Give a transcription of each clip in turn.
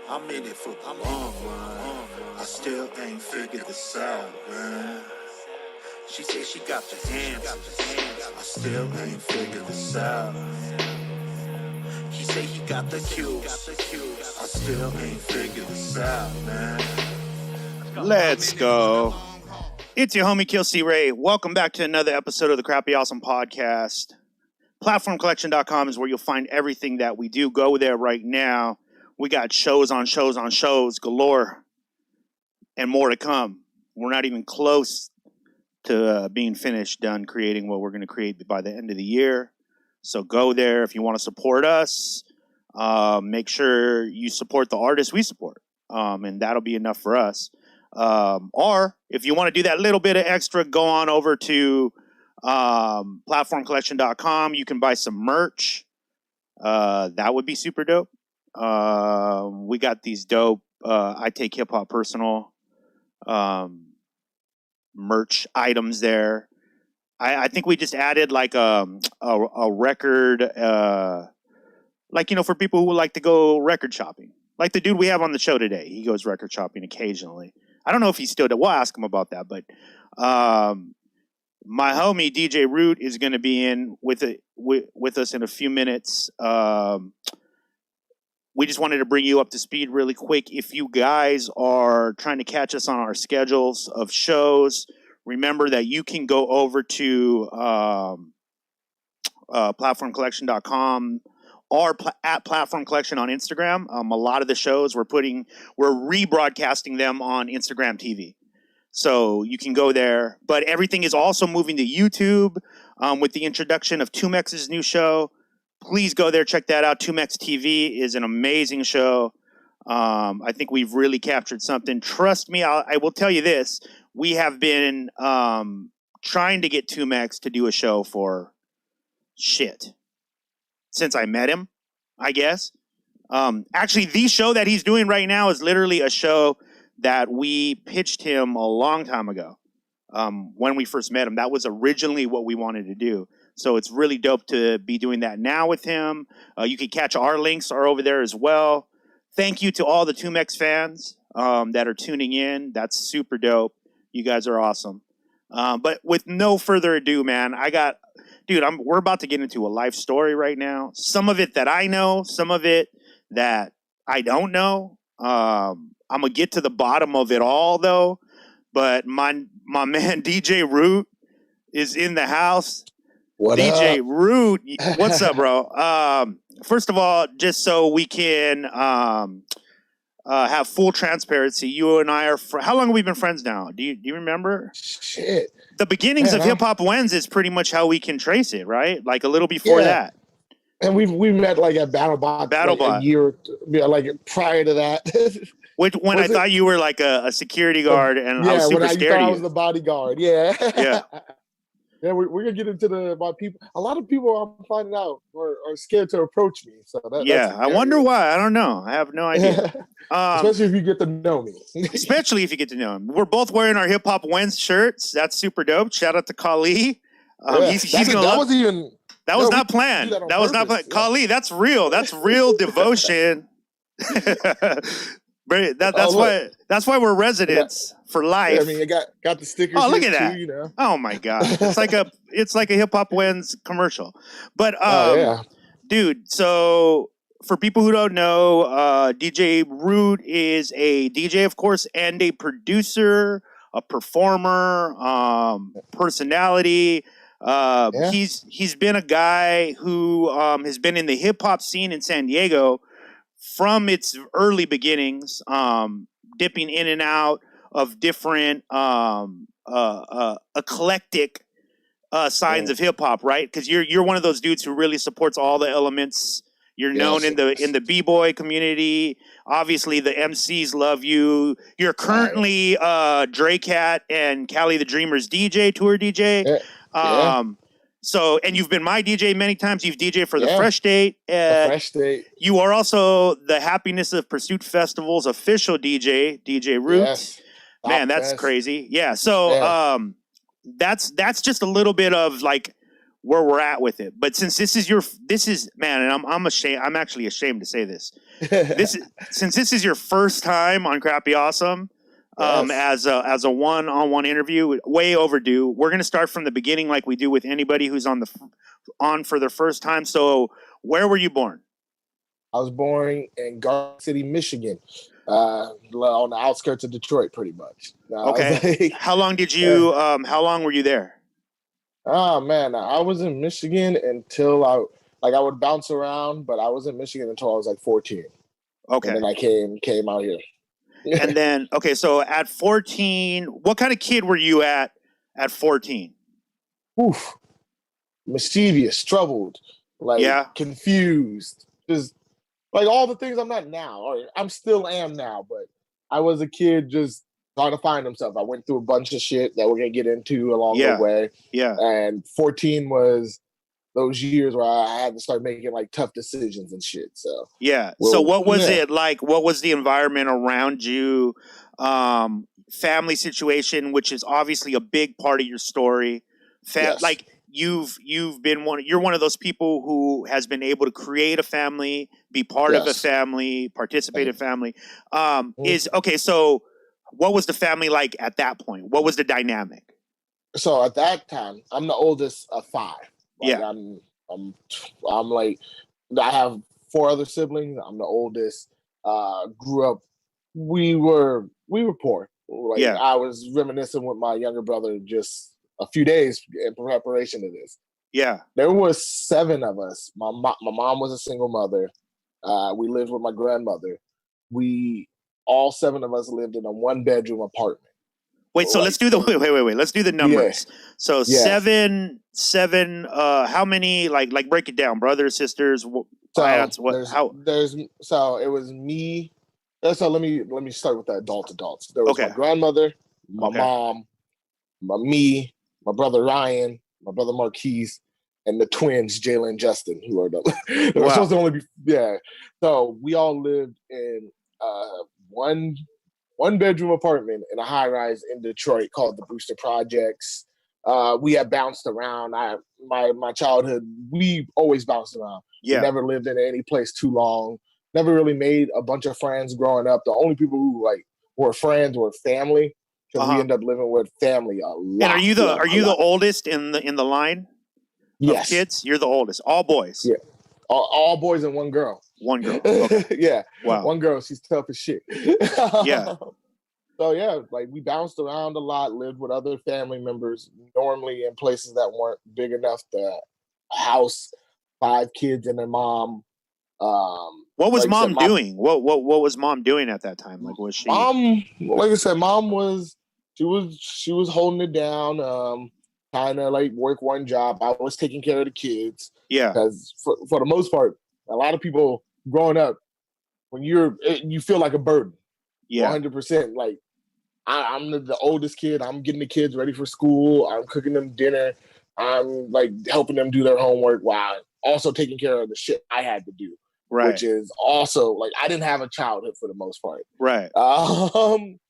I'm in it for the long run. I still ain't figured this out, man. She said she got the answers. I still ain't figured this out. He said he got the cues. I still ain't figured this out, man. Let's go. It's your homie Kill C Ray. Welcome back to another episode of the Crappy Awesome Podcast. Platformcollection.com is where you'll find everything that we do. Go there right now. We got shows on shows on shows galore and more to come. We're not even close to being finished, done creating what we're going to create by the end of the year. So go there if you want to support us. Make sure you support the artists we support, and that'll be enough for us. Or if you want to do that little bit of extra, go on over to platformcollection.com. You can buy some merch. That would be super dope. We got these dope I Take Hip Hop Personal merch items there. I think we just added like a record, like, you know, for people who like to go record shopping. Like the dude we have on the show today, he goes record shopping occasionally. I don't know if he still does. We'll ask him about that. But my homie DJ Root is going to be in with us in a few minutes. We just wanted to bring you up to speed really quick. If you guys are trying to catch us on our schedules of shows, remember that you can go over to platformcollection.com or at Platform Collection on Instagram. A lot of the shows we're rebroadcasting them on Instagram TV. So you can go there. But everything is also moving to YouTube with the introduction of 2Mex's new show. Please go there, check that out. 2Mex TV is an amazing show. I think we've really captured something. Trust me, I will tell you this. We have been trying to get 2Mex to do a show for since I met him, I guess. Actually, the show that he's doing right now is literally a show that we pitched him a long time ago when we first met him. That was originally what we wanted to do. So it's really dope to be doing that now with him. You can catch our links are over there as well. Thank you to all the 2Mex fans that are tuning in. That's super dope. You guys are awesome. But with no further ado, man, we're about to get into a life story right now. Some of it that I know, some of it that I don't know. I'm gonna get to the bottom of it all though. But my man DJ Root is in the house. What DJ up? Root, what's up, bro? First of all, just so we can have full transparency, you and I are how long have we been friends now? Do you remember? Shit. The beginnings of Hip Hop Weds is pretty much how we can trace it, right? Like a little before that. And we met like at BattleBot. A year, like prior to that. When I thought you were like a security guard, and I was super scared of you. I was the bodyguard. Yeah. Yeah. Yeah, we're gonna get into about people. A lot of people I'm finding out are scared to approach me. So I wonder why. I don't know. I have no idea. Especially if you get to know me. Especially if you get to know him. We're both wearing our Hip Hop Weds shirts. That's super dope. Shout out to Kali. That was not planned. That was not planned. Kali, that's real. That's real devotion. That's why we're residents for life. Yeah, I mean, it got the stickers. Oh, look at that! Too, you know? Oh my god, it's like a Hip Hop Weds commercial. But dude, so for people who don't know, DJ Root is a DJ, of course, and a producer, a performer, personality. He's been a guy who has been in the hip hop scene in San Diego from its early beginnings, dipping in and out of different eclectic signs of hip hop, right? Because you're one of those dudes who really supports all the elements. You're known in the b-boy community. Obviously, the MCs love you. You're currently Dre Cat and Cali the Dreamer's tour DJ. So, and you've been my DJ many times. You've DJed for the Fresh Date. The Fresh Date. You are also the Happiness of Pursuit Festival's official DJ, DJ Root. Yes. Man, that's crazy. Yeah. So, that's just a little bit of like where we're at with it. But since this is man, and I'm ashamed. I'm actually ashamed to say this. Since this is your first time on Crappy Awesome, Yes. as a one-on-one interview, way overdue. We're gonna start from the beginning, like we do with anybody who's on for their first time. So, where were you born? I was born in Garden City, Michigan, on the outskirts of Detroit, pretty much. I was Okay. like, How long did you? How long were you there? oh man, I was in Michigan until I would bounce around, but I was in Michigan until I was like 14, and Okay. then I came out here. And then, okay, so at 14, what kind of kid were you at 14? Oof, mischievous, troubled, like Yeah. confused, just like all the things I'm not now, or I'm still am now, but I was a kid just trying to find himself. I went through a bunch of shit that we're gonna get into along the Yeah. way, Yeah. and 14 was those years where I had to start making like tough decisions and shit. So Yeah. So well, what was yeah, it like? What was the environment around you? Family situation, which is obviously a big part of your story. yes, Like you've been you're one of those people who has been able to create a family, be part of a yes. family, participate in family. Mhm. Is okay, so what was the family like at that point? What was the dynamic? So at that time, I'm the oldest of five. Like Yeah. I'm, I'm like, I have four other siblings. I'm the oldest. Grew up. We were poor. Like Yeah. I was reminiscing with my younger brother just a few days in preparation to this. Yeah. There was seven of us. My mom was a single mother. We lived with my grandmother. We all seven of us lived in a one bedroom apartment. Wait, so let's Like do the wait. Let's do the yeah, numbers. So yeah. seven. How many? Like break it down. Brothers, sisters, So aunts. What? How? so it was me. So let me start with the adults. There was my Okay. grandmother, my Okay. mom, me, my brother Ryan, my brother Marquise, and the twins Jalen and Justin, who are they were supposed Wow. to only be yeah. So we all lived in one bedroom apartment in a high rise in Detroit called the Brewster Projects. We had bounced around. My childhood, we always bounced around. We Yeah. never lived in any place too long. Never really made a bunch of friends growing up. The only people who like were friends were family because Uh we huh. ended up living with family a And lot, a are you the lot. oldest in the line of Yes, kids? You're the oldest. All boys. yeah, all boys and one girl. One girl. Okay. Yeah, Wow. one girl. She's tough as shit. Yeah. So yeah, like we bounced around a lot, lived with other family members, normally in places that weren't big enough to house five kids and their mom. What was Like I said, mom my doing? What was mom doing at that time? Like, was she? mom, like I said, mom was she was holding it down, trying to like work one job. I was taking care of the kids Yeah. because for the most part, a lot of people growing up, when you feel like a burden, Yeah. 100%. Like I'm the oldest kid. I'm getting the kids ready for school. I'm cooking them dinner. I'm like helping them do their homework while also taking care of the shit I had to do, which Right. is also like I didn't have a childhood for the most part. Right.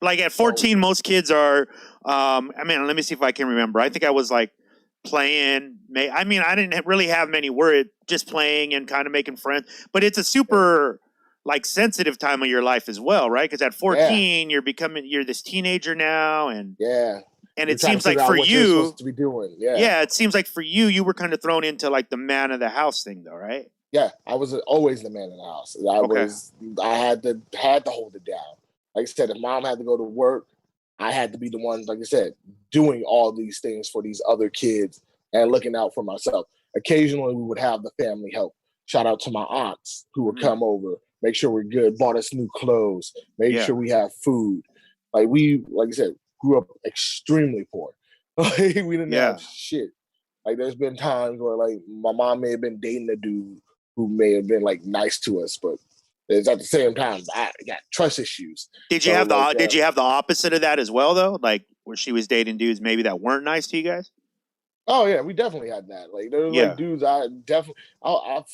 Like at So 14, most kids are. I mean, let me see if I can remember. I think I was like playing. I mean, I didn't really have many words, just playing and kind of making friends. But it's a super like sensitive time of your life as well, right? Because at yeah, 14, you're this teenager now, and yeah. You're it trying to seems like figure for out what you're you, supposed to be doing. Yeah, yeah, it seems like for you were kind of thrown into like the man of the house thing, though, right? yeah. I was always the man in the house. Okay. I had to hold it down. Like I said, if mom had to go to work, I had to be the one, like I said, doing all these things for these other kids and looking out for myself. Occasionally, we would have the family help. Shout out to my aunts who would Hmm. come over, make sure we're good, bought us new clothes, make Yeah. sure we have food. Like I said, grew up extremely poor. Like we didn't Yeah. have shit. Like there's been times where like my mom may have been dating a dude who may have been like nice to us, but it's at the same time I got trust issues. Did you So have like did you have the opposite of that as well though? Like where she was dating dudes maybe that weren't nice to you guys? oh yeah, we definitely had that. Like there was like Yeah. dudes I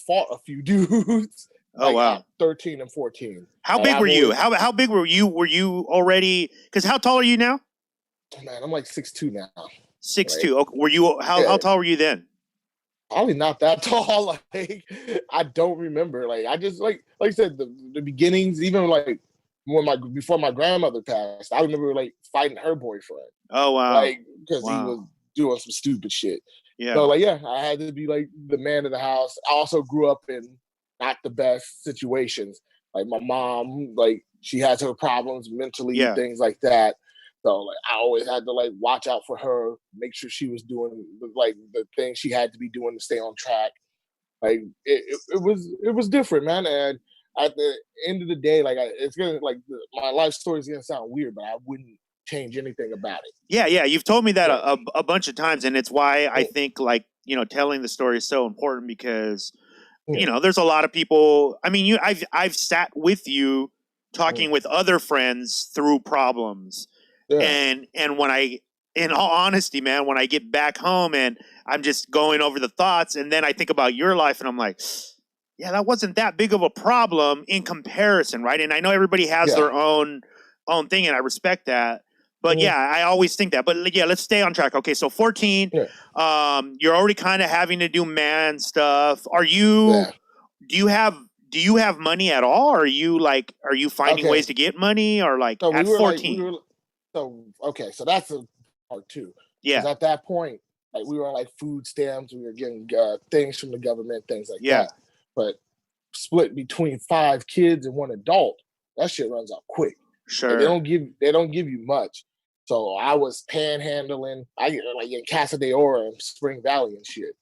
fought a few dudes Oh like at wow. 13 and 14. How Like big I've were you? always How big were you? Were you already? Because how tall are you now? man, I'm like 6'2" now. 6'2". Like Okay. Were you how yeah, tall were you then? Probably not that tall. Like I don't remember. Like I just like I said, the beginnings, even like before my grandmother passed, I remember like fighting her boyfriend. Oh wow. Like because he was Wow. doing some stupid shit. So Yeah. like yeah, I had to be like the man of the house. I also grew up in not the best situations. Like my mom, like she has her problems mentally, Yeah. things like that. So like I always had to like watch out for her, make sure she was doing like the things she had to be doing to stay on track. Like it was different, man. And at the end of the day, like it's gonna like my life story is gonna sound weird, but I wouldn't change anything about it. Yeah, yeah. You've told me that Yeah. a bunch of times, and it's why I Yeah. think like telling the story is so important because Yeah. there's a lot of people. I mean, I've sat with you Yeah. talking with other friends through problems, Yeah. and when in all honesty, man, when I get back home and I'm just going over the thoughts, and then I think about your life, and I'm like, yeah, that wasn't that big of a problem in comparison, right? And I know everybody has Yeah. their own thing, and I respect that. But Mhm. yeah, I always think that. But yeah, let's stay on track. Okay, so 14, Yeah. you're already kind of having to do man stuff. Are you? Yeah. Do you have? Do you have money at all? Or are you finding Okay. ways to get money? Or like So at 14? so okay, so that's a part two. Because Yeah, at that point, like we were on like food stamps, we were getting things from the government, things like yeah, that. But split between 5 kids and one adult, that shit runs out quick. Like sure. they don't give you much. So I was panhandling. I like in Casa de Oro and Spring Valley and shit.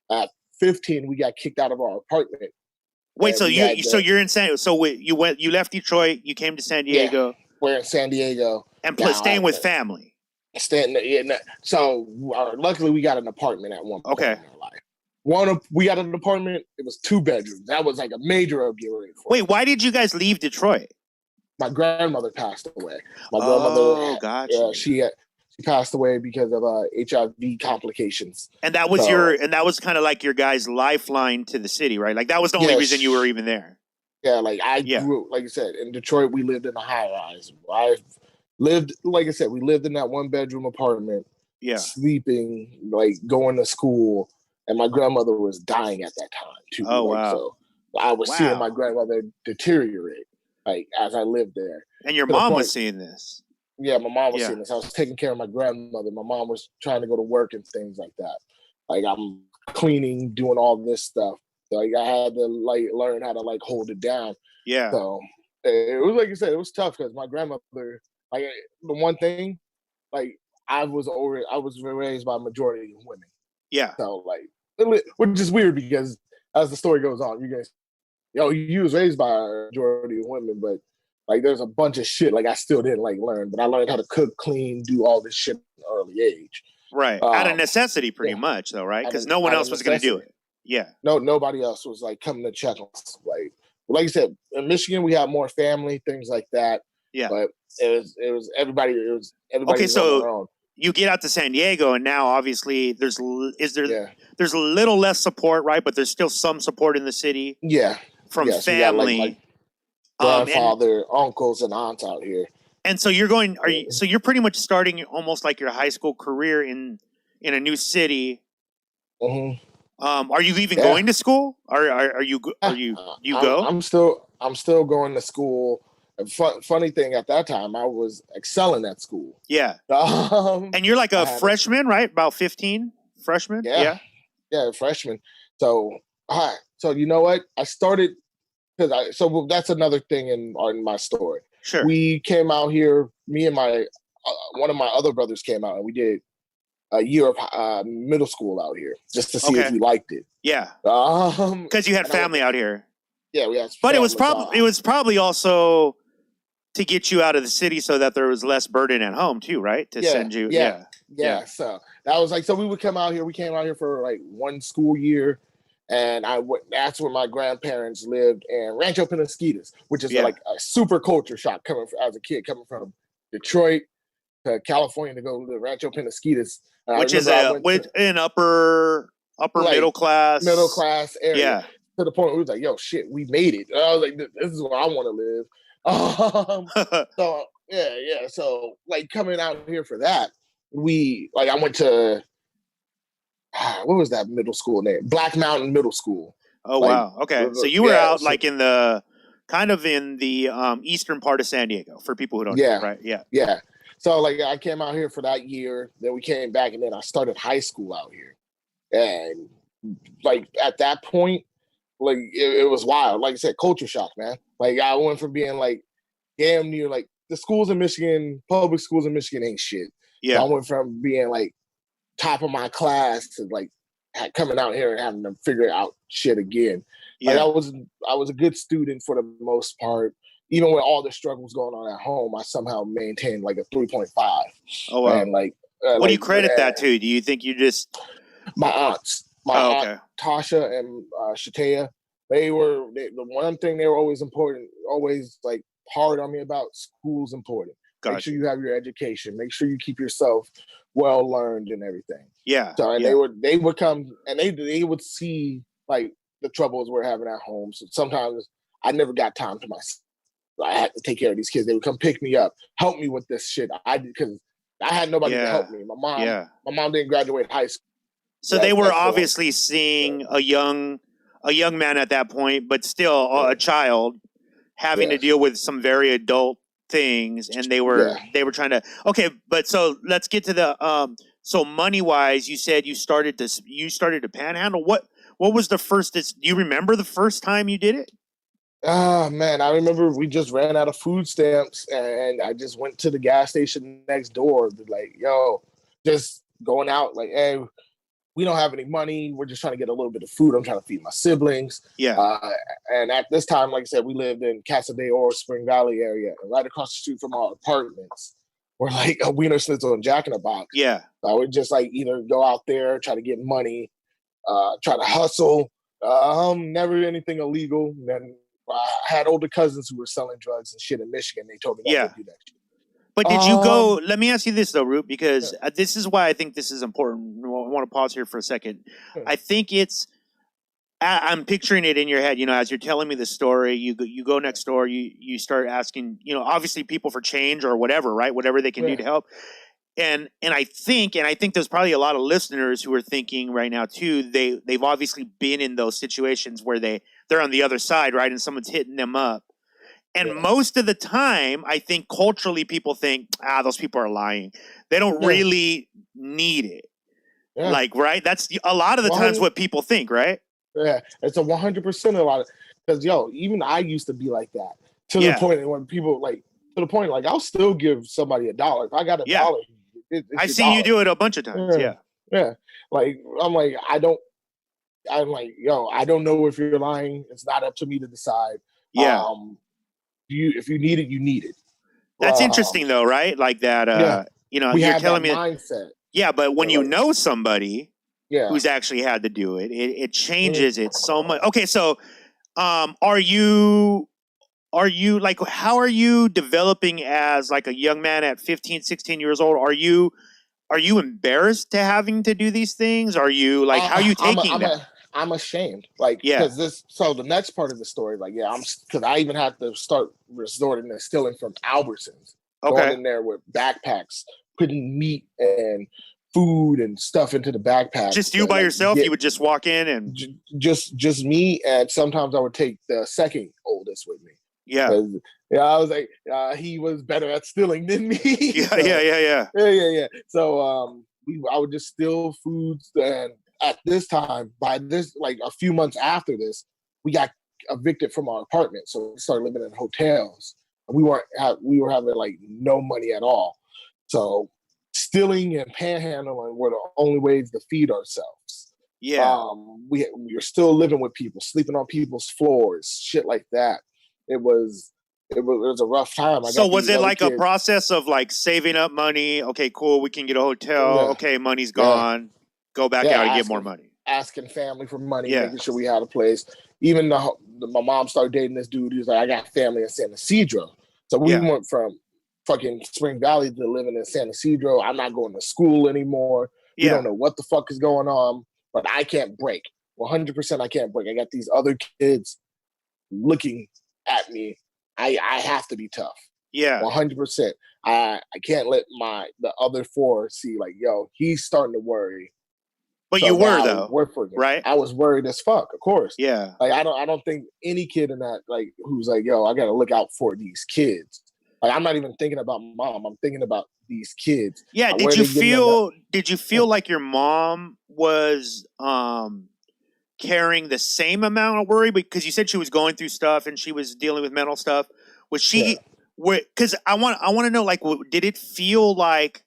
At 15, we got kicked out of our apartment, Wait, and so we had to you're in San. So wait, you left Detroit, you came to San yeah. Diego, We're in San Diego and now. staying with family. So luckily we got an apartment at one point Okay. in our life. We got an apartment. It was 2 bedrooms. That was like a major upgrade for Wait, us. why did you guys leave Detroit? My grandmother passed away. My Oh, grandmother, gotcha. she passed away because of HIV complications. And that was So kind of like your guys' lifeline to the city, right? Like that was the only reason you were yes, even there. yeah. Like I Yeah, grew, like I said, in Detroit. We lived in a high rise. I lived, like I said, we lived in that 1 bedroom apartment, yeah. sleeping, like going to school, and my grandmother was dying at that time too. Oh Like wow, so, I was seeing my wow. grandmother deteriorate, like as I lived there, And your to the mom was point. seeing this. Yeah, my mom was Yeah. seeing this. I was taking care of my grandmother. My mom was trying to go to work and things like that. Like I'm cleaning, doing all this stuff. Like I had to like learn how to like hold it down. Yeah. So it was like you said, it was tough because my grandmother, like the one thing, like I was raised by a majority of women. Yeah. So like, which is weird because as the story goes on, you guys, you was raised by a majority of women, but like there's a bunch of shit like I still didn't like learn, but I learned how to cook, clean, do all this shit at an early age. Right. Out of necessity, pretty Yeah, much, though, right? out Because no one of else was going to do necessity. it. Yeah. No, nobody else was like coming to check on us. Like you said, in Michigan we had more family, things like that. Yeah. But everybody was Okay, on so their own. you get out to San Diego, and now obviously there's Yeah. there's a little less support, right? But there's still some support in the city Yeah. from Yes, we got like my family. And grandfather, uncles, and aunts out here. so you're going. So you're pretty much starting almost like your high school career in a new city. Mm-hmm. Are you even Yeah. going to school? Are you you go? I'm still going to school. And funny thing, at that time, I was excelling at school. Yeah. Um, And you're like I a had freshman, right? About 15 freshman? yeah, freshman. So, so you know what? I started so that's another thing in my story. Sure. We came out here. Me and my one of my other brothers came out, and we did a year of middle school out here just to see if we liked it. Yeah. Um, Because you had family out here. Yeah, we had. But it was probably also to get you out of the city so that there was less burden at home too, right? To send you. Yeah. So that was like, so we would come out here. We came out here for like 1 school year, and that's where my grandparents lived in Rancho Penasquitas, which is like a super culture shock as a kid coming from Detroit to California to go to Rancho Penasquitas, which is an upper like, middle class area. Yeah. To the point where we was like, yo, shit, we made it. And I was like, this is where I want to live. So yeah. So like coming out here for that, I went to what was that middle school name? Black Mountain Middle School. Oh Like, wow. Okay. So you were yeah, out like in the kind of in the eastern part of San Diego for people who don't know, yeah, right? Yeah. yeah. So like I came out here for that year, then we came back, and then I started high school out here. And like at that point, like it was wild. Like I said, culture shock, man. Like I went from being like damn near like the schools in Michigan, public schools in Michigan ain't shit. So Yeah. I went from being like top of my class to like coming out here and having to figure out shit again. Like Yeah. I was a good student for the most part. Even with all the struggles going on at home, I somehow maintained like a 3.5. Oh wow. And like, What do you credit that to? Do you think you just my aunts, my aunt Tasha and Shatea, the one thing they were always important, always like hard on me about school's important. Make sure you have your education. Make sure you keep yourself well learned and everything. Yeah. So and they would come and they would see like the troubles we're having at home. So sometimes I never got time to myself. I had to take care of these kids. They would come pick me up, help me with this shit. I did because I had nobody to help me. My mom didn't graduate high school. So they were obviously seeing a young man at that point, but still a child having to deal with some very adult things, and they were trying to. Okay, but so let's get to the so money wise. You said you started to panhandle. What was the first? Do you remember the first time you did it? Oh man, I remember we just ran out of food stamps, and I just went to the gas station next door. Like, yo, just going out. Like, hey, we don't have any money. We're just trying to get a little bit of food. I'm trying to feed my siblings. Yeah. And at this time, like I said, we lived in Casa de Oro, Spring Valley area, and right across the street from our apartments were like a Wiener Schnitzel and Jack in the Box. Yeah. So I would just like either go out there, try to get money, try to hustle. Never anything illegal. And then I had older cousins who were selling drugs and shit in Michigan. They told me not to do that shit. But did you go? Let me ask you this though, Root, because this is why I think this is important. I want to pause here for a second. I think I'm picturing it in your head. You know, as you're telling me the story, you go next door, you start asking, you know, obviously people for change or whatever, right? Whatever they can do to help. And I think there's probably a lot of listeners who are thinking right now too. They've obviously been in those situations where they're on the other side, right? And someone's hitting them up. And most of the time, I think culturally people think, those people are lying. They don't really need it. Yeah. Like, right? That's a lot of the times what people think, right? Yeah, it's a 100% a lot of, because yo, even I used to be like that to the point when people like I'll still give somebody $1 if I got $1. I've seen you do it a bunch of times. Yeah. Like I'm like yo, I don't know if you're lying. It's not up to me to decide. Yeah. If you need it, you need it. That's interesting though, right? Like that. You know, you're telling me mindset. Yeah, but when you know somebody who's actually had to do it, it changes it so much. Okay, so are you like, how are you developing as like a young man at 15, 16 years old? Are you embarrassed to having to do these things? Are you like, how are you taking that? I'm ashamed. Like, because the next part of the story, like, because I even had to start resorting to stealing from Albertsons. Going in there with backpacks, putting meat and food and stuff into the backpack. Just you by yourself? You would just walk in and just me, and sometimes I would take the second oldest with me. Yeah. I was like, he was better at stealing than me. Yeah. So I would just steal foods, and at this time, by this, like a few months after this, we got evicted from our apartment, so we started living in hotels. We were having like no money at all. So stealing and panhandling were the only ways to feed ourselves. Yeah. We were still living with people, sleeping on people's floors, shit like that. It was a rough time. So was it like a process of like saving up money? Okay, cool. We can get a hotel. Yeah. Okay, money's gone. Go back out and get more money. Asking family for money, making sure we had a place. Even my mom started dating this dude. He was like, I got family in San Ysidro. So we went from fucking Spring Valley to living in San Ysidro. I'm not going to school anymore. We don't know what the fuck is going on, but I can't break. 100% I can't break. I got these other kids looking at me. I have to be tough. Yeah. 100%. I can't let the other four see like, yo, he's starting to worry. But So you were now though, we're freaking. right? I was worried as fuck, of course. Yeah. Like I don't think any kid in that like who's like, yo, I gotta look out for these kids. Like I'm not even thinking about mom. I'm thinking about these kids. Yeah. Where are they getting them Did you feel like your mom was carrying the same amount of worry? Because you said she was going through stuff and she was dealing with mental stuff. Was she? Because I want to know, like, did it feel like,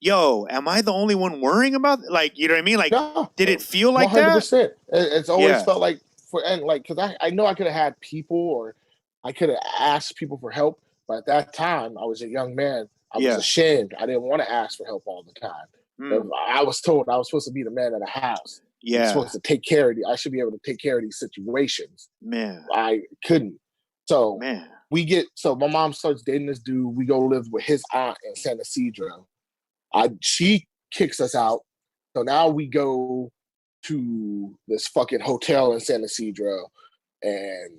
yo, am I the only one worrying about? Like, you know what I mean? Like, No, did it feel like that? 100%. It's always Yeah. felt like like because I know I could have had people or I could have asked people for help, but at that time I was a young man. I was ashamed. I didn't want to ask for help all the time. I was told I was supposed to be the man of the house. I'm supposed to take care of I should be able to take care of these situations. Man, I couldn't. So man, my mom starts dating this dude. We go live with his aunt in San Ysidro. She kicks us out. So now we go to this fucking hotel in San Ysidro, and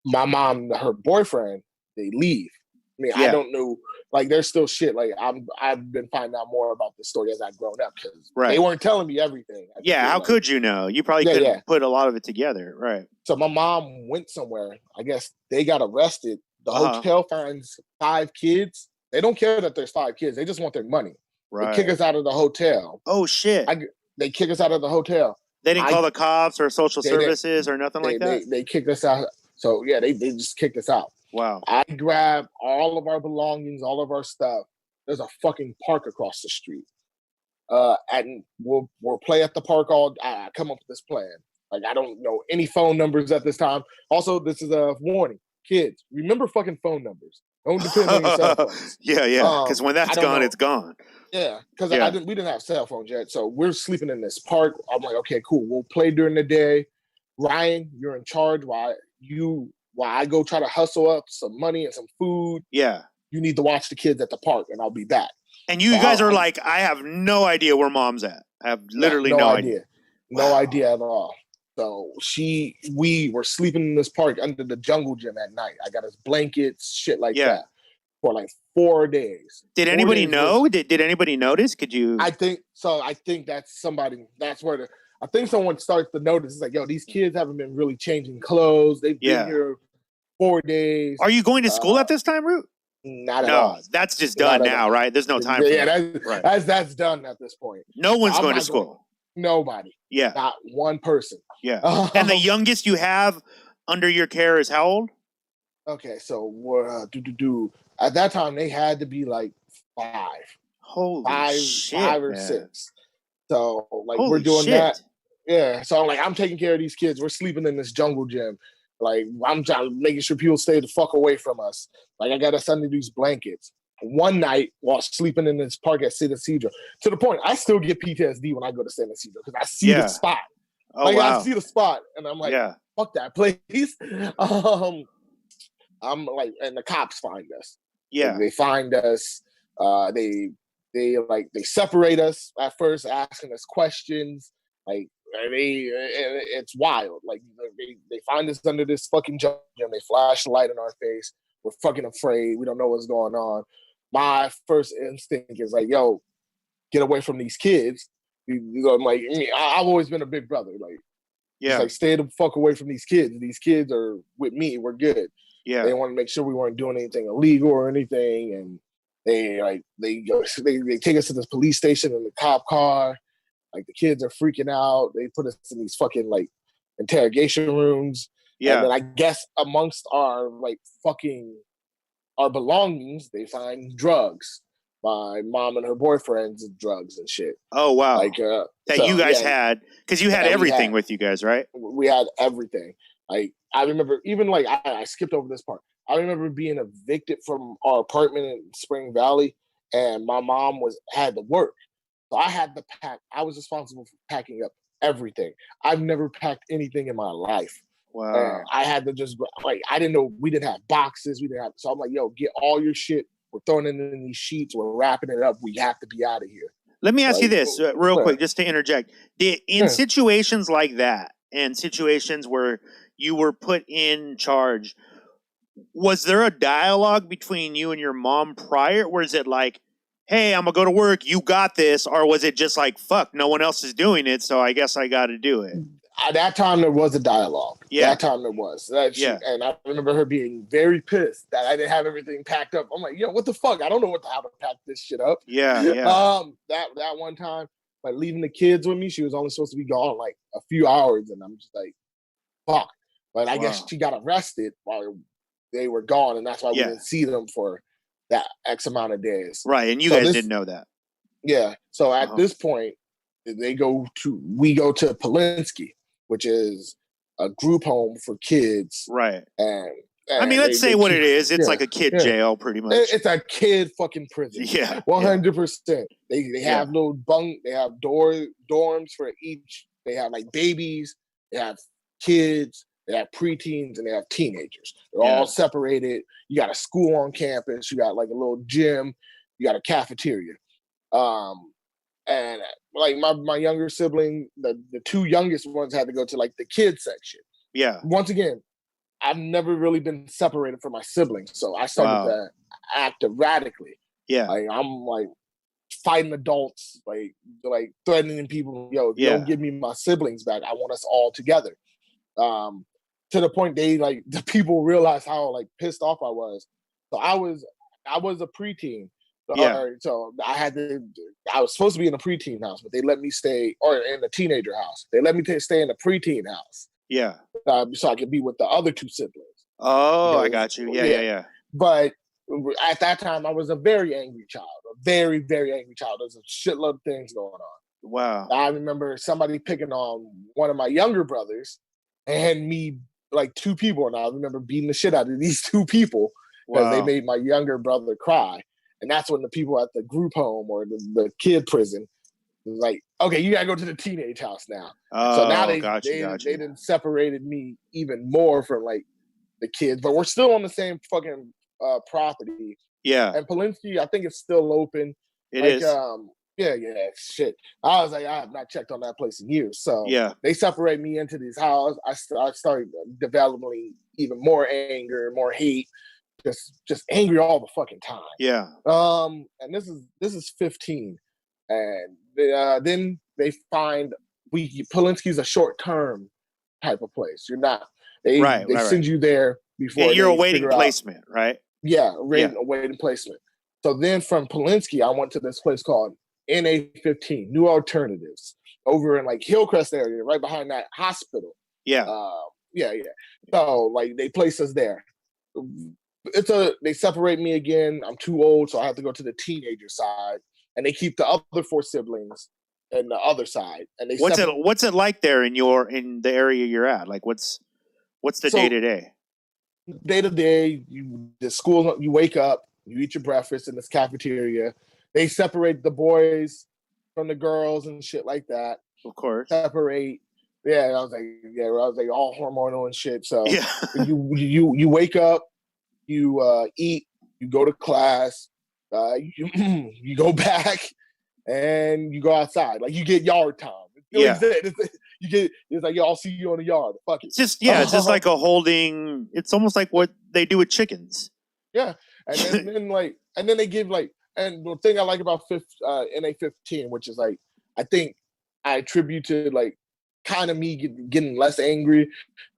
my mom and her boyfriend, they leave. I mean, I don't know. Like, there's still shit. Like, I've been finding out more about the story as I've grown up because they weren't telling me everything. How could you know? You probably couldn't put a lot of it together, right? So my mom went somewhere. I guess they got arrested. The hotel finds 5 kids. They don't care that there's 5 kids. They just want their money. Right. They kick us out of the hotel. Oh, shit. They kick us out of the hotel. They didn't call the cops or social services or nothing like that? They kicked us out. So, yeah, they just kicked us out. Wow. I grabbed all of our belongings, all of our stuff. There's a fucking park across the street. And we'll play at the park I come up with this plan. Like, I don't know any phone numbers at this time. Also, this is a warning. Kids, remember fucking phone numbers. Don't depend on your cell phones. Yeah. Because when that's gone, it's gone. Yeah, because we didn't have cell phones yet. So we're sleeping in this park. I'm like, okay, cool. We'll play during the day. Ryan, you're in charge while I go try to hustle up some money and some food. Yeah. You need to watch the kids at the park, and I'll be back. And you guys are like, I have no idea where mom's at. I have literally no idea. No idea at all. So we were sleeping in this park under the jungle gym at night. I got us blankets, shit like that, for like 4 days. Did anybody know? Did anybody notice? Could you? I think so. I think that's somebody. That's where I think someone starts to notice. It's like, yo, these kids haven't been really changing clothes. They've been here 4 days. Are you going to school at this time, Root? Not at all. That's just done now, right? There's no time. That's done at this point. No one's going to school. Nobody. Yeah. Not one person. Yeah. And the youngest you have under your care is how old? Okay, so we're at that time they had to be like 5. Holy shit, 5 or man. 6. So like Holy we're doing shit. that. Yeah. So I'm taking care of these kids. We're sleeping in this jungle gym. Like I'm trying making sure people stay the fuck away from us. Like I got us under these blankets. One night while sleeping in this park at San Ysidro, to the point I still get PTSD when I go to San Ysidro because I see the spot. Oh, like wow. I see the spot and I'm like, fuck that place. I'm like, and the cops find us. Yeah, they find us. They separate us at first, asking us questions. Like it's wild. Like they find us under this fucking jungle gym. They flash the light in our face. We're fucking afraid. We don't know what's going on. My first instinct is like, yo, get away from these kids. I'm like, I've always been a big brother. Like, like stay the fuck away from these kids. These kids are with me. We're good. Yeah, they want to make sure we weren't doing anything illegal or anything, and they take us to this police station in the cop car. Like the kids are freaking out. They put us in these fucking like interrogation rooms. Yeah, and then I guess amongst our our belongings, they find drugs. My mom and her boyfriend's drugs and shit. Oh wow! Like that you guys had, because you had everything with you guys, right? We had everything. Like I remember, even like I skipped over this part. I remember being evicted from our apartment in Spring Valley, and my mom had to work, so I had to pack. I was responsible for packing up everything. I've never packed anything in my life. Wow! I had to just I didn't know we didn't have boxes. We didn't have. So I'm like, yo, get all your shit. We're throwing it in these sheets. We're wrapping it up. We have to be out of here. Let me ask you this real quick, just to interject. In situations like that, and situations where you were put in charge, was there a dialogue between you and your mom prior? Or is it like, hey, I'm gonna go to work, you got this, or was it just like, fuck, no one else is doing it, so I guess I got to do it? At that time, there was a dialogue. Yeah. That time there was. And I remember her being very pissed that I didn't have everything packed up. I'm like, yo, what the fuck? I don't know how to pack this shit up. Yeah. That one time, like leaving the kids with me, she was only supposed to be gone like a few hours, and I'm just like, fuck. But I guess she got arrested while they were gone, and that's why we didn't see them for that X amount of days. Right, and you guys didn't know that. Yeah. So at this point, we go to Polinsky, which is a group home for kids. Right. And I mean, let's say what it is. It's like a kid jail, pretty much. It's a kid fucking prison. Yeah. 100%. They have little they have dorms for each. They have like babies, they have kids, they have preteens, and they have teenagers. They're all separated. You got a school on campus, you got like a little gym, you got a cafeteria. And like my younger sibling, the two youngest ones had to go to like the kids section. Yeah. Once again, I've never really been separated from my siblings, so I started to act erratically. Yeah. Like I'm like fighting adults, like threatening people. Yo, don't give me my siblings back. I want us all together. To the point the people realized how like pissed off I was. So I was a preteen. So I was supposed to be in a preteen house, but they let me stay, or in the teenager house. They let me stay in the preteen house. Yeah. So I could be with the other two siblings. Oh, I got you. Yeah. But at that time, I was a very angry child, a very, very angry child. There's a shitload of things going on. Wow. I remember somebody picking on one of my younger brothers and me, like two people. And I remember beating the shit out of these two people because they made my younger brother cry. And that's when the people at the group home or the kid prison was like, okay, you gotta go to the teenage house now. So now they done separated me even more from like the kids, but we're still on the same fucking property. Yeah. And Polinsky, I think it's still open. It is. Yeah, shit. I was like, I have not checked on that place in years. So they separate me into this house. I started developing even more anger, more hate. Just angry all the fucking time. Yeah. And this is 15, and then they find Polinsky's a short term type of place. You're not. They send you there before. Yeah, you're awaiting placement, right? Yeah, awaiting placement. So then from Polinsky, I went to this place called NA15, New Alternatives, over in like Hillcrest area, right behind that hospital. Yeah. So like they place us there. They separate me again. I'm too old, so I have to go to the teenager side, and they keep the other four siblings in the other side. And what's it like there in the area you're at? Like what's the day to day? Day to day, the school. You wake up, you eat your breakfast in this cafeteria. They separate the boys from the girls and shit like that. Of course, separate. Yeah, I was like all hormonal and shit. So you wake up. You eat, you go to class, you go back, and you go outside. Like you get yard time. It's like, yo, I'll see you on the yard. Fuck it. It's just it's like a holding. It's almost like what they do with chickens. Yeah, and then they give like, and the thing I like about NA15, which is like, I think I attribute to like kind of me getting less angry.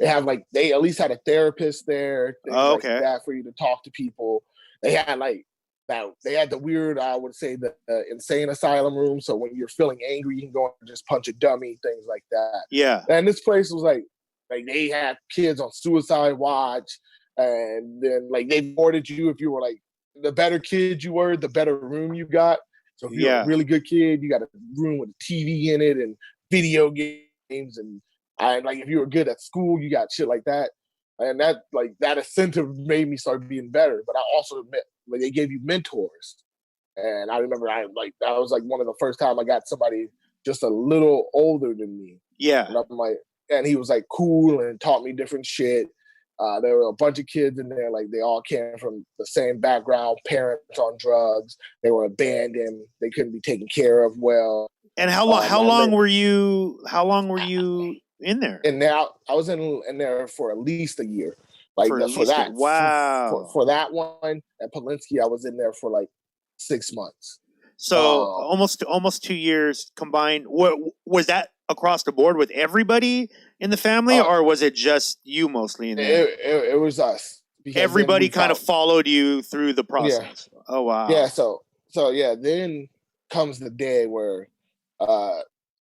They at least had a therapist there. Like that for you to talk to people. They had like that. They had the weird, I would say, the insane asylum room. So when you're feeling angry, you can go and just punch a dummy, things like that. Yeah. And this place was like they had kids on suicide watch, and then like they boarded you if you were like the better kid you were, the better room you got. So if you're a really good kid, you got a room with a TV in it and video games. And if you were good at school, you got shit like that, and that incentive made me start being better. But I also admit, like, they gave you mentors, and I remember that was like one of the first time I got somebody just a little older than me. Yeah, and I'm like, and he was like cool and taught me different shit. There were a bunch of kids in there, like they all came from the same background, parents on drugs, they were abandoned, they couldn't be taken care of well. And how long were you in there? And now I was in there for at least a year. Like for that. Wow. For that one at Polinsky, I was in there for like 6 months. So almost 2 years combined. Was that across the board with everybody in the family, or was it just you mostly in there? It was us. Everybody kind of followed you through the process. Yeah. Oh wow. Yeah. So yeah. Then comes the day where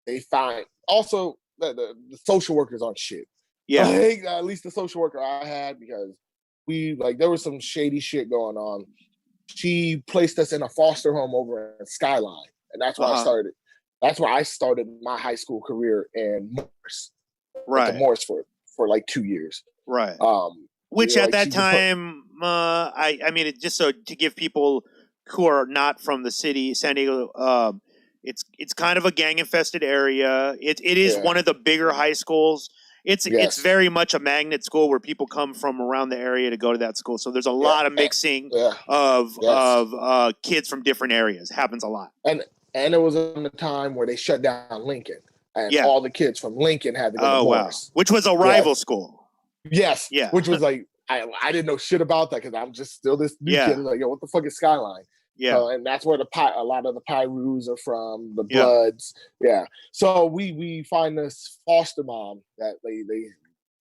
they find also the social workers on shit. Yeah. Like, at least the social worker I had, because there was some shady shit going on. She placed us in a foster home over in Skyline, and that's where I started. That's where I started my high school career in Morris. Right. To Morris for like 2 years. Right. Which at that time, I mean, just so to give people who are not from the city, San Diego, it's kind of a gang infested area. It is one of the bigger high schools. It's very much a magnet school where people come from around the area to go to that school. So there's a lot of mixing of kids from different areas. It happens a lot. And it was in the time where they shut down Lincoln, and all the kids from Lincoln had to go to Morris. Wow. Which was a rival school. Yes. Yeah. Which was like I didn't know shit about that because I'm just still this new kid. Like, yo, what the fuck is Skyline? Yeah. And that's where a lot of the Pyrus are from, the Bloods. Yeah. So we find this foster mom that they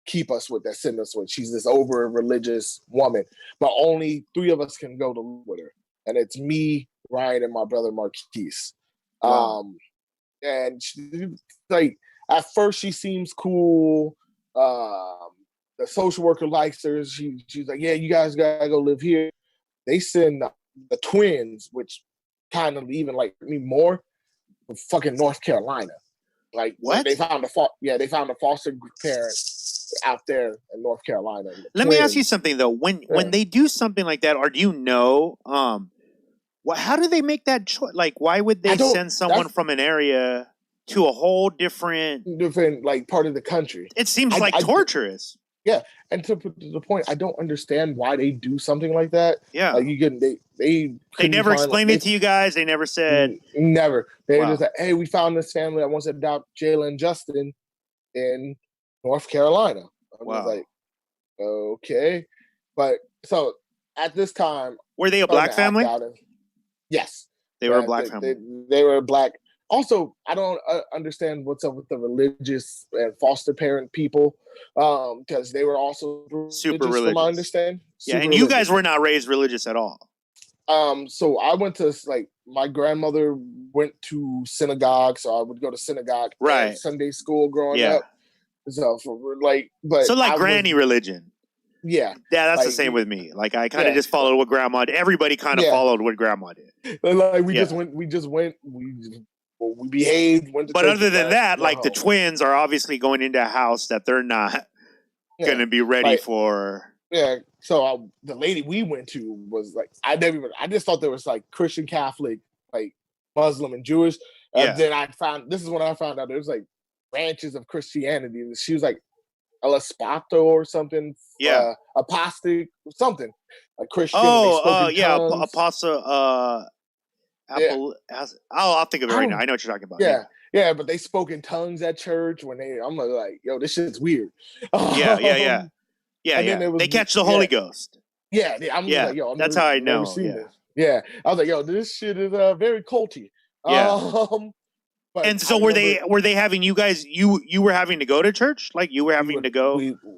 keep us with, that send us with. She's this over religious woman, but only 3 of us can go to live with her. And it's me, Ryan, and my brother Marquise. Wow. And she, like, at first she seems cool. The social worker likes her. She's like, yeah, you guys gotta go live here. They send the twins, which kind of even like me more, from fucking North Carolina. Like, what? They found a foster parent out there in North Carolina. Let me ask you something though. When they do something like that, or do you know, how do they make that choice? Like, why would they send someone from an area to a whole different like part of the country? It seems like torturous. Yeah, and to the point, I don't understand why they do something like that. Yeah, like they never explained it to you guys. They never said. Never. They just like, hey, we found this family that wants to adopt Jayla and Justin in North Carolina. I'm just like, okay, but so at this time, were they a black family? Yes, they were a black family. They were a black. Also, I don't understand what's up with the religious and foster parent people, because they were also super religious. From my understanding. Yeah, and you guys were not raised religious at all. So I went to, like, my grandmother went to synagogue, so I would go to synagogue, right? Sunday school growing up. So granny religion. Yeah, that's the same with me. Like, I kind of just followed what grandma did. Everybody kind of followed what grandma did. Like, we just went. We behaved. Went to but other than that, like, the twins are obviously going into a house that they're not going to be ready for. Yeah. So the lady we went to was like, I just thought there was like Christian, Catholic, like Muslim and Jewish. And then this is when I found out there's like branches of Christianity. And she was like El Espato or something. Yeah. Apostate, something like Christian. Apostle. I'll think of it right now. I know what you're talking about. Yeah, but they spoke in tongues at church I'm like, yo, this shit's weird. Yeah. They catch the Holy Ghost. Yeah, I'm like, yo, that's how I know. This. Yeah, I was like, yo, this shit is very culty. Yeah. And so were they having you guys? You were having to go to church? Like, you were having to go?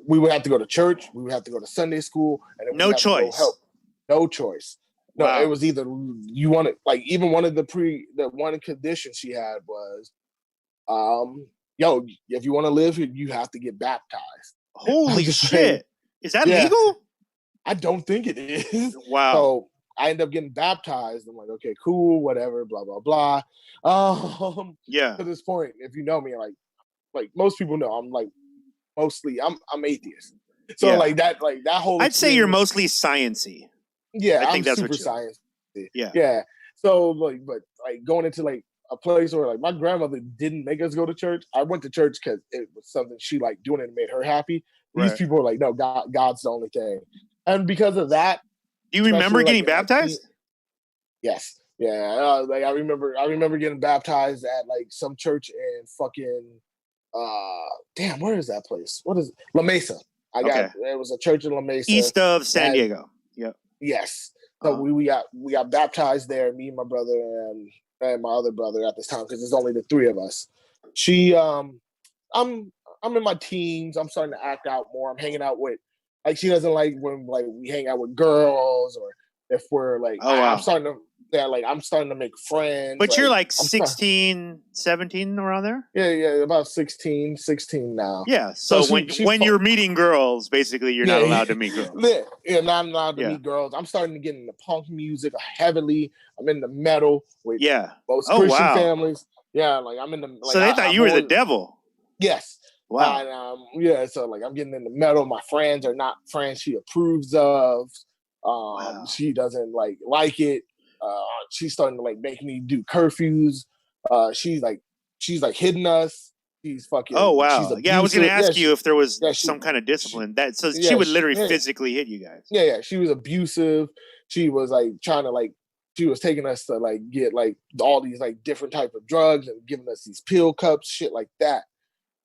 We would have to go to church. We would have to go to Sunday school. And no choice. No choice. No, wow. It was either you wanted, like, even one of the one condition she had was, yo, if you want to live here, you have to get baptized. Holy shit! Is that legal? I don't think it is. Wow. So I ended up getting baptized. I'm like, okay, cool, whatever, blah blah blah. To this point, if you know me, like most people know, I'm like I'm atheist. So like that whole. I'd say you're mostly sciencey. Yeah, I think that's super what science. Yeah. So but going into like a place where like my grandmother didn't make us go to church. I went to church because it was something she liked doing and it made her happy. These people were like, no, God's the only thing. And because of that, do you remember getting baptized? Yes. Yeah. Like I remember getting baptized at like some church in fucking damn, where is that place? What is it? La Mesa. There was a church in La Mesa. East of San Diego. Yep. Yes. So we got baptized there, me and my brother, and and my other brother at this time because there's only the three of us. She, I'm in my teens. I'm starting to act out more. I'm hanging out with like she doesn't like when like we hang out with girls or if we're like Oh, wow. I'm starting to I'm starting to make friends. But you're like I'm 16, 17 around there? Yeah, about 16 now. Yeah. So when you're meeting girls, basically you're not allowed to meet girls. Yeah, not allowed to meet girls. I'm starting to get into punk music heavily. I'm into metal with most Christian families. Yeah, like I'm in the. Like, so they thought you were the devil. Yes. Wow. And, so like I'm getting into metal. My friends are not friends she approves of. Wow. She doesn't like it. She's starting to like make me do curfews. She's hitting us. She's fucking. Oh wow. She's I was going to ask you if there was some kind of discipline. She would literally physically hit you guys. Yeah. She was abusive. She was like trying to she was taking us to like get like all these like different type of drugs and giving us these pill cups, shit like that.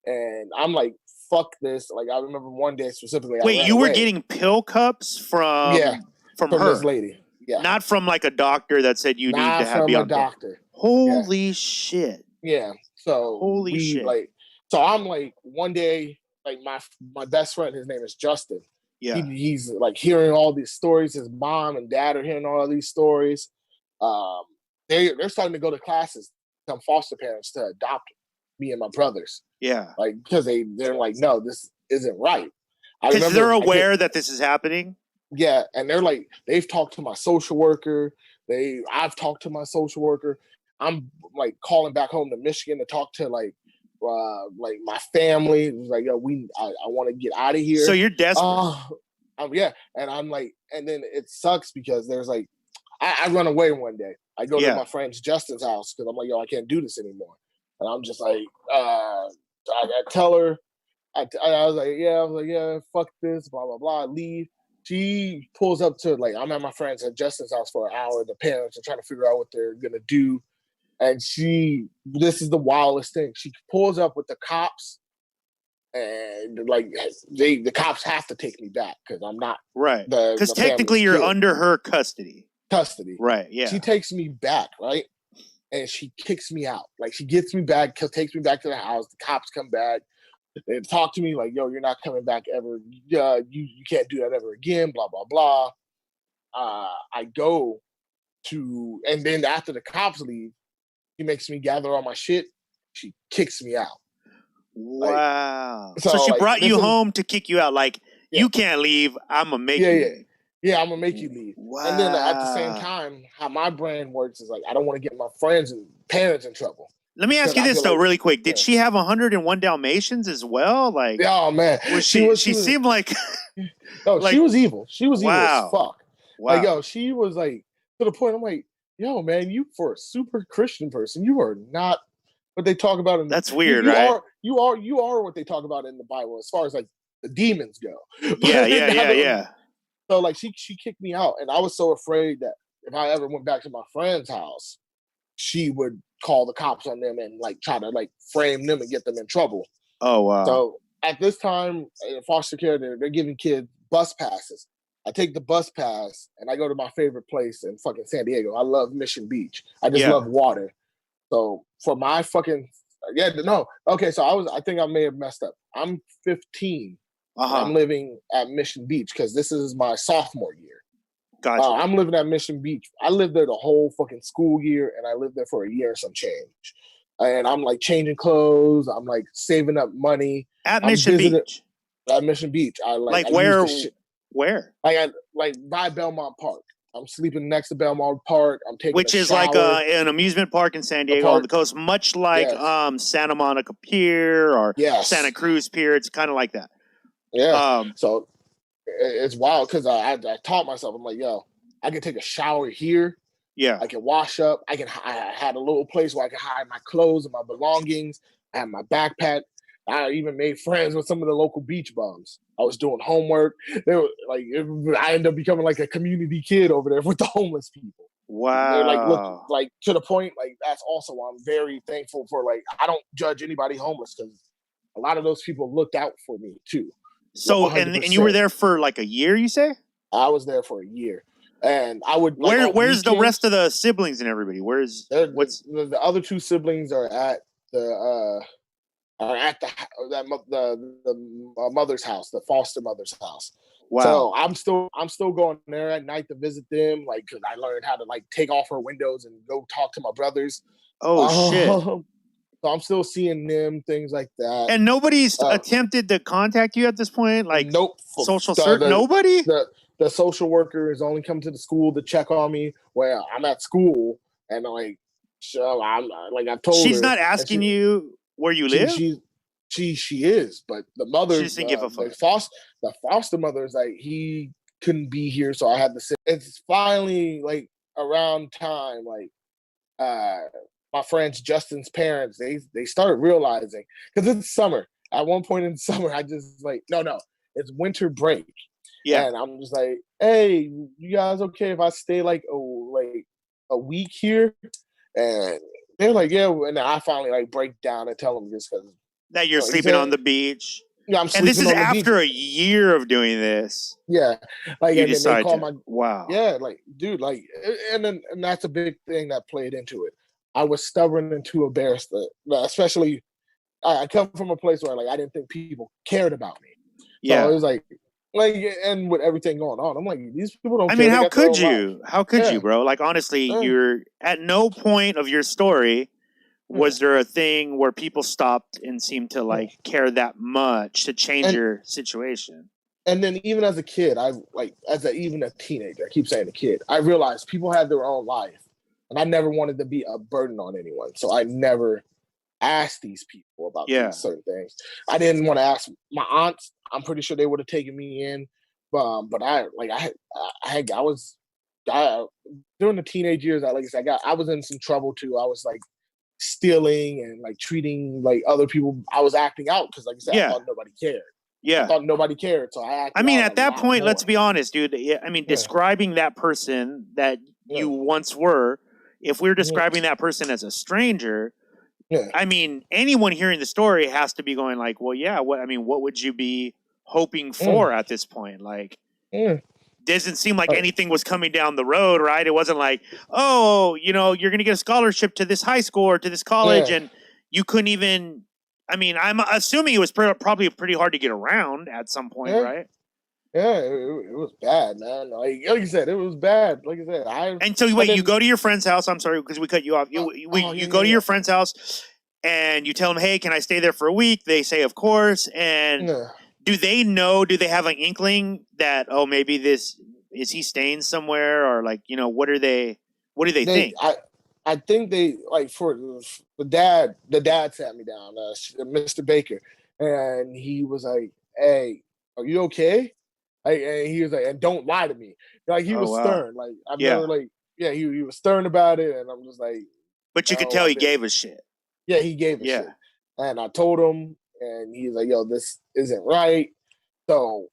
And I'm like, fuck this. Like I remember one day specifically. Wait, you were getting pill cups from from her, this lady. Yeah, not from like a doctor that said you need to be on a doctor. Holy shit. Yeah. So holy shit. So I'm like one day, like my best friend, his name is Justin. Yeah. He's like hearing all these stories. His mom and dad are hearing all these stories. They're starting to go to classes, become foster parents to adopt me and my brothers. Yeah. Like because they're like, no, this isn't right. Because they're aware that this is happening. Yeah, and they're like, they've talked to my social worker. I've talked to my social worker. I'm like calling back home to Michigan to talk to like my family. It was like, yo, I want to get out of here. So you're desperate. Yeah, and I'm like, and then it sucks because there's like, I run away one day. I go to my friend's Justin's house because I'm like, yo, I can't do this anymore. And I'm just like, I tell her, I was like, yeah, fuck this, blah blah blah. I leave. She pulls up to like I'm at my friend's at Justin's house for an hour. The parents are trying to figure out what they're gonna do, and this is the wildest thing. She pulls up with the cops, and like the cops have to take me back because I'm not right. Because technically you're under her custody. Right. Yeah. She takes me back, right, and she kicks me out. Like she gets me back, takes me back to the house. The cops come back. They talk to me like, yo, you're not coming back ever. You can't do that ever again, blah, blah, blah. I go to, and then after the cops leave, he makes me gather all my shit. She kicks me out. Wow. So she brought you home to kick you out. Like, you can't leave. I'm going to make you. Yeah, I'm going to make you leave. Wow. And then at the same time, how my brain works is like, I don't want to get my friends and parents in trouble. Let me ask you this though, really quick. Did she have 101 Dalmatians as well? Like, oh man, she seemed like. No, like, she was evil. She was evil as fuck. Wow. Like, yo, she was like to the point. I'm like, yo, man, you for a super Christian person, you are not what they talk about. That's weird, right? You are what they talk about in the Bible as far as like the demons go. Yeah. So like, she kicked me out, and I was so afraid that if I ever went back to my friend's house, she would call the cops on them and like try to like frame them and get them in trouble. Oh wow. So at this time in foster care, they're giving kids bus passes. I take the bus pass and I go to my favorite place in fucking San Diego. I love Mission Beach. I just love water. So for my fucking so I think I may have messed up. I'm 15. I'm living at Mission Beach because this is my sophomore year. Gotcha. I'm living at Mission Beach. I lived there the whole fucking school year, and I lived there for a year and some change. And I'm like changing clothes. I'm like saving up money at Mission Beach. At Mission Beach, I where? Like by Belmont Park. I'm sleeping next to Belmont Park. I'm taking which is like an amusement park in San Diego on the coast, much like Santa Monica Pier or Santa Cruz Pier. It's kind of like that. Yeah. So it's wild because I taught myself. I'm like, yo, I can take a shower here. Yeah. I can wash up. I had a little place where I could hide my clothes and my belongings. I had my backpack. I even made friends with some of the local beach bums. I was doing homework. They were like, I ended up becoming like a community kid over there with the homeless people. Wow. They're like, look, like to the point, like that's also why I'm very thankful for like, I don't judge anybody homeless because a lot of those people looked out for me too. So, and you were there for like a year, you say? I was there for a year. And I would like on Where's the weekends, rest of the siblings and everybody? Where's what's the other two siblings are at the mother's house, the foster mother's house. wow? So I'm still going there at night to visit them, like because I learned how to like take off her windows and go talk to my brothers. Oh shit! So I'm still seeing them, things like that. And nobody's attempted to contact you at this point, like nope. social search. Nobody. The social worker is only come to the school to check on me. Well, I'm at school, and like, so I'm like I told her. She's not asking you where you live. She is, but the mother, she doesn't give a fuck. The foster mother is like he couldn't be here, so I had to say it's finally like around time, like my friends Justin's parents, they started realizing because it's summer. At one point in summer, I just like no, it's winter break. Yeah, and I'm just like, hey, you guys okay if I stay like a week here? And they're like, yeah. And I finally like break down and tell them just because that you're sleeping on the beach. Yeah, I'm sleeping. And this is after a year of doing this. Yeah, like you and then they call my wow. Yeah, like dude, like and that's a big thing that played into it. I was stubborn and too embarrassed, especially I come from a place where like I didn't think people cared about me. So it was like and with everything going on, I'm like these people don't. I mean, how could you? How could you, bro? Like honestly, you're at no point of your story. Was there a thing where people stopped and seemed to like care that much to change your situation? And then even as a kid, even a teenager, I keep saying a kid, I realized people had their own life, and I never wanted to be a burden on anyone. So I never asked these people about these certain things. I didn't want to ask my aunts. I'm pretty sure they would have taken me in, but I was during the teenage years. Like I said, I was in some trouble too. I was like stealing and like treating like other people. I was acting out because, like I said, I thought nobody cared. I thought nobody cared, so I acted. I mean, at that point, let's be honest, dude. I mean, describing that person that you once were, if we're describing that person as a stranger, I mean, anyone hearing the story has to be going like, well, yeah. What would you be hoping for at this point? Like, doesn't seem like anything was coming down the road, right? It wasn't like, oh, you're going to get a scholarship to this high school or to this college, and you couldn't even. I mean, I'm assuming it was probably pretty hard to get around at some point, right? Yeah, it was bad, man. Like you said, it was bad. Like I said, and so you go to your friend's house. I'm sorry because we cut you off. You go to your friend's house, and you tell them, "Hey, can I stay there for a week?" They say, "Of course." And do they know? Do they have an inkling that maybe is he staying somewhere, or like what do they think? I think they like for the dad. The dad sat me down, Mr. Baker, and he was like, "Hey, are you okay?" And he was like, "And don't lie to me." Like he was stern. Like I've never like he was stern about it, and I'm just like. But you could tell he gave a shit. Yeah, he gave a shit, and I told him, and he's like, "Yo, this isn't right." So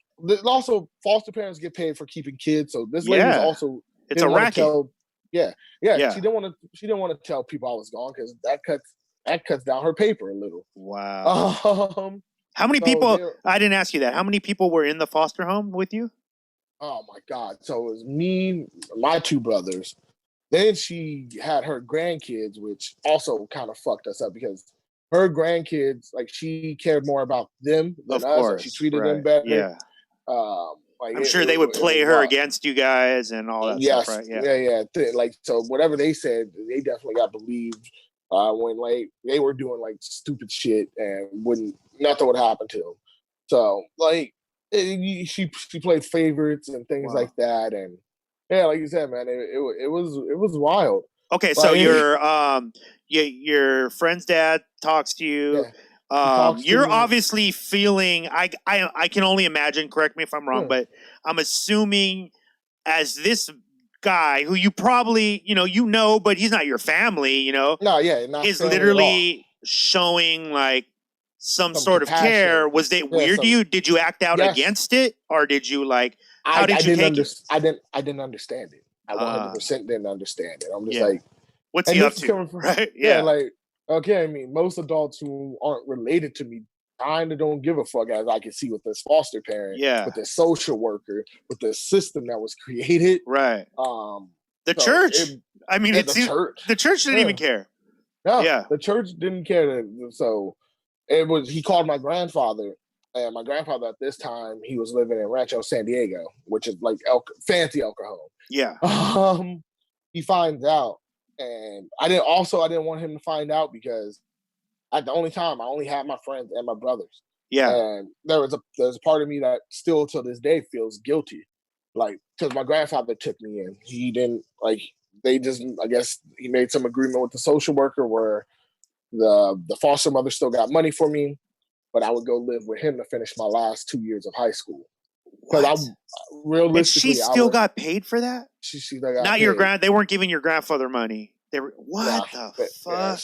also, foster parents get paid for keeping kids. So this lady also it's a racket. Yeah. She didn't want to tell people I was gone because that cuts down her paper a little. Wow. How many people? I didn't ask you that. How many people were in the foster home with you? Oh my God! So it was me, my two brothers. Then she had her grandkids, which also kind of fucked us up because her grandkids, like she cared more about them than us. Course, she treated them better. Yeah. I'm sure they would play her against you guys and all that stuff, right? Yeah. Like, so whatever they said, they definitely got believed when like they were doing like stupid shit and nothing would happen to them. So like she played favorites and things like that, and like you said, man, it was wild. Okay, so your friend's dad talks to you. You're obviously feeling. I can only imagine. Correct me if I'm wrong, but I'm assuming as this guy who you probably but he's not your family. Is literally showing like some sort of care. Was it weird to you? Did you act out against it, or did you like? How did you take it? I didn't understand it. I 100% didn't understand it. I'm just like, what's he up to? Right? Yeah, like. Okay, I mean, most adults who aren't related to me kind of don't give a fuck, as I can see with this foster parent, Yeah. with this social worker, with the system that was created. Right. The So church. I mean, the church. The church didn't even care. Yeah, the church didn't care. So he called my grandfather, and my grandfather at this time, he was living in Rancho San Diego, which is like fancy El Cajon. Yeah. He finds out, and I didn't want him to find out, because at the only time I only had my friends and my brothers. Yeah. And there's a part of me that still to this day feels guilty, like, because my grandfather took me in. He didn't like. They just, I guess, he made some agreement with the social worker where the foster mother still got money for me, but I would go live with him to finish my last 2 years of high school. Because I realistically, and she still got paid for that. She still got not paid. Your they weren't giving your grandfather money. They were what the fuck? Yeah,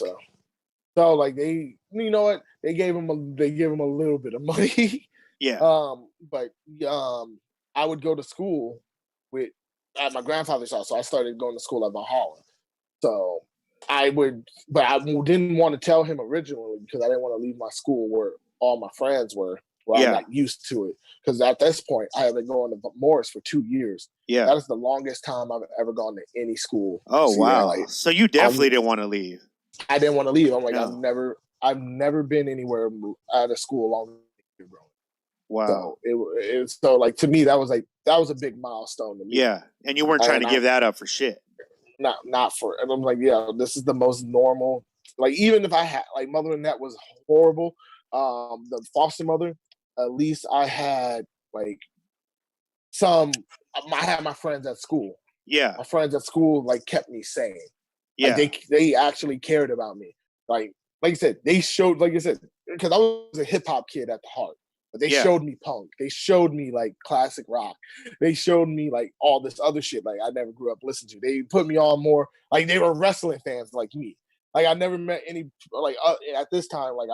so like they, you know what? They gave him a little bit of money. Yeah. But I would go to school at my grandfather's house. So I started going to school at Valhalla. So I didn't want to tell him originally, because I didn't want to leave my school where all my friends were, where I got used to it. Because at this point, I had been going to Morris for 2 years. Yeah. That is the longest time I've ever gone to any school. Oh, wow. So you definitely didn't want to leave. I didn't want to leave. I'm like, no. I've never been anywhere out of school longer than bro. Wow. So so like, to me, that was a big milestone to me. Yeah. And you weren't trying to give that up for shit. Not for, and I'm like, yeah, this is the most normal. Like, even if I had, like, mother and that was horrible, the foster mother, at least I had like I had my friends at school. Yeah. My friends at school like kept me sane. Yeah. Like, they actually cared about me. Like you said, they showed, like I said, because I was a hip hop kid at the heart. But they showed me punk. They showed me like classic rock. They showed me like all this other shit like I never grew up listening to. They put me on more, like, they were wrestling fans like me. Like, I never met any, like, at this time, like,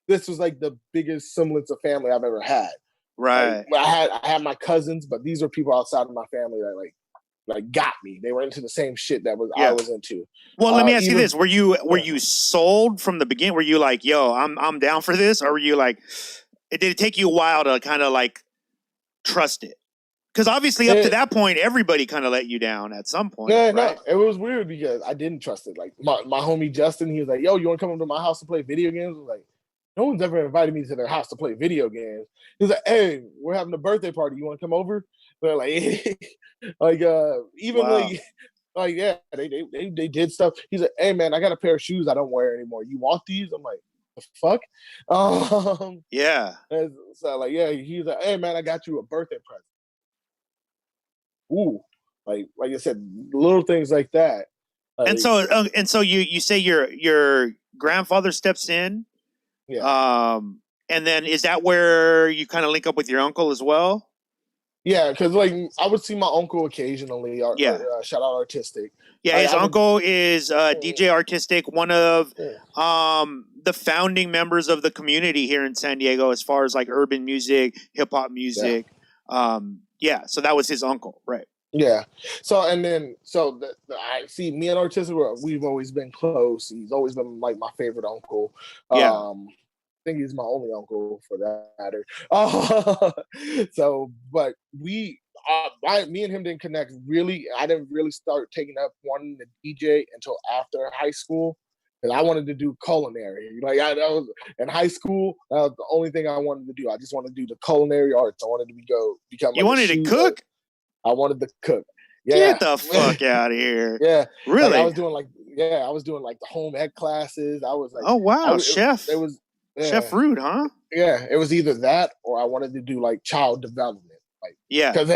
this was like the biggest semblance of family I've ever had. Right. Like, I had my cousins, but these are people outside of my family that like got me. They were into the same shit that I was into. Well, let me ask you this: Were you sold from the beginning? Were you like, "Yo, I'm down for this," or were you like, did it take you a while to kind of like trust it? Because obviously, up to that point, everybody kind of let you down at some point. Yeah, right? No, it was weird because I didn't trust it. Like, my homie Justin, he was like, "Yo, you want to come over to my house to play video games?" I was like, no one's ever invited me to their house to play video games. He was like, "Hey, we're having a birthday party. You want to come over?" But like, even like, yeah, they did stuff. He's like, "Hey, man, I got a pair of shoes I don't wear anymore. You want these?" I'm like, "The fuck?" Yeah. So like, yeah, he's like, "Hey, man, I got you a birthday present." Ooh, like I said, little things like that. And so you say your grandfather steps in. Yeah. And then is that where you kind of link up with your uncle as well? Yeah, because like I would see my uncle occasionally. Shout out Artistic. Yeah, his uncle is DJ Artistic, one of the founding members of the community here in San Diego, as far as like urban music, hip hop music. Yeah. So that was his uncle, right? Yeah. So I see me and Artistic, we've always been close. He's always been like my favorite uncle. Yeah. I think he's my only uncle for that matter. But me and him didn't connect really. I didn't really start taking up wanting to DJ until after high school, because I wanted to do culinary. Like, I was in high school, that was the only thing I wanted to do. I just wanted to do the culinary arts. I wanted to become. You wanted to cook? I wanted to cook. Yeah. Get the fuck out of here. Yeah. Really? Like, I was doing like the home ec classes. I was like, oh wow, chef. It was. Yeah. Chef Rude, huh? Yeah, it was either that or I wanted to do like child development. Like, yeah, because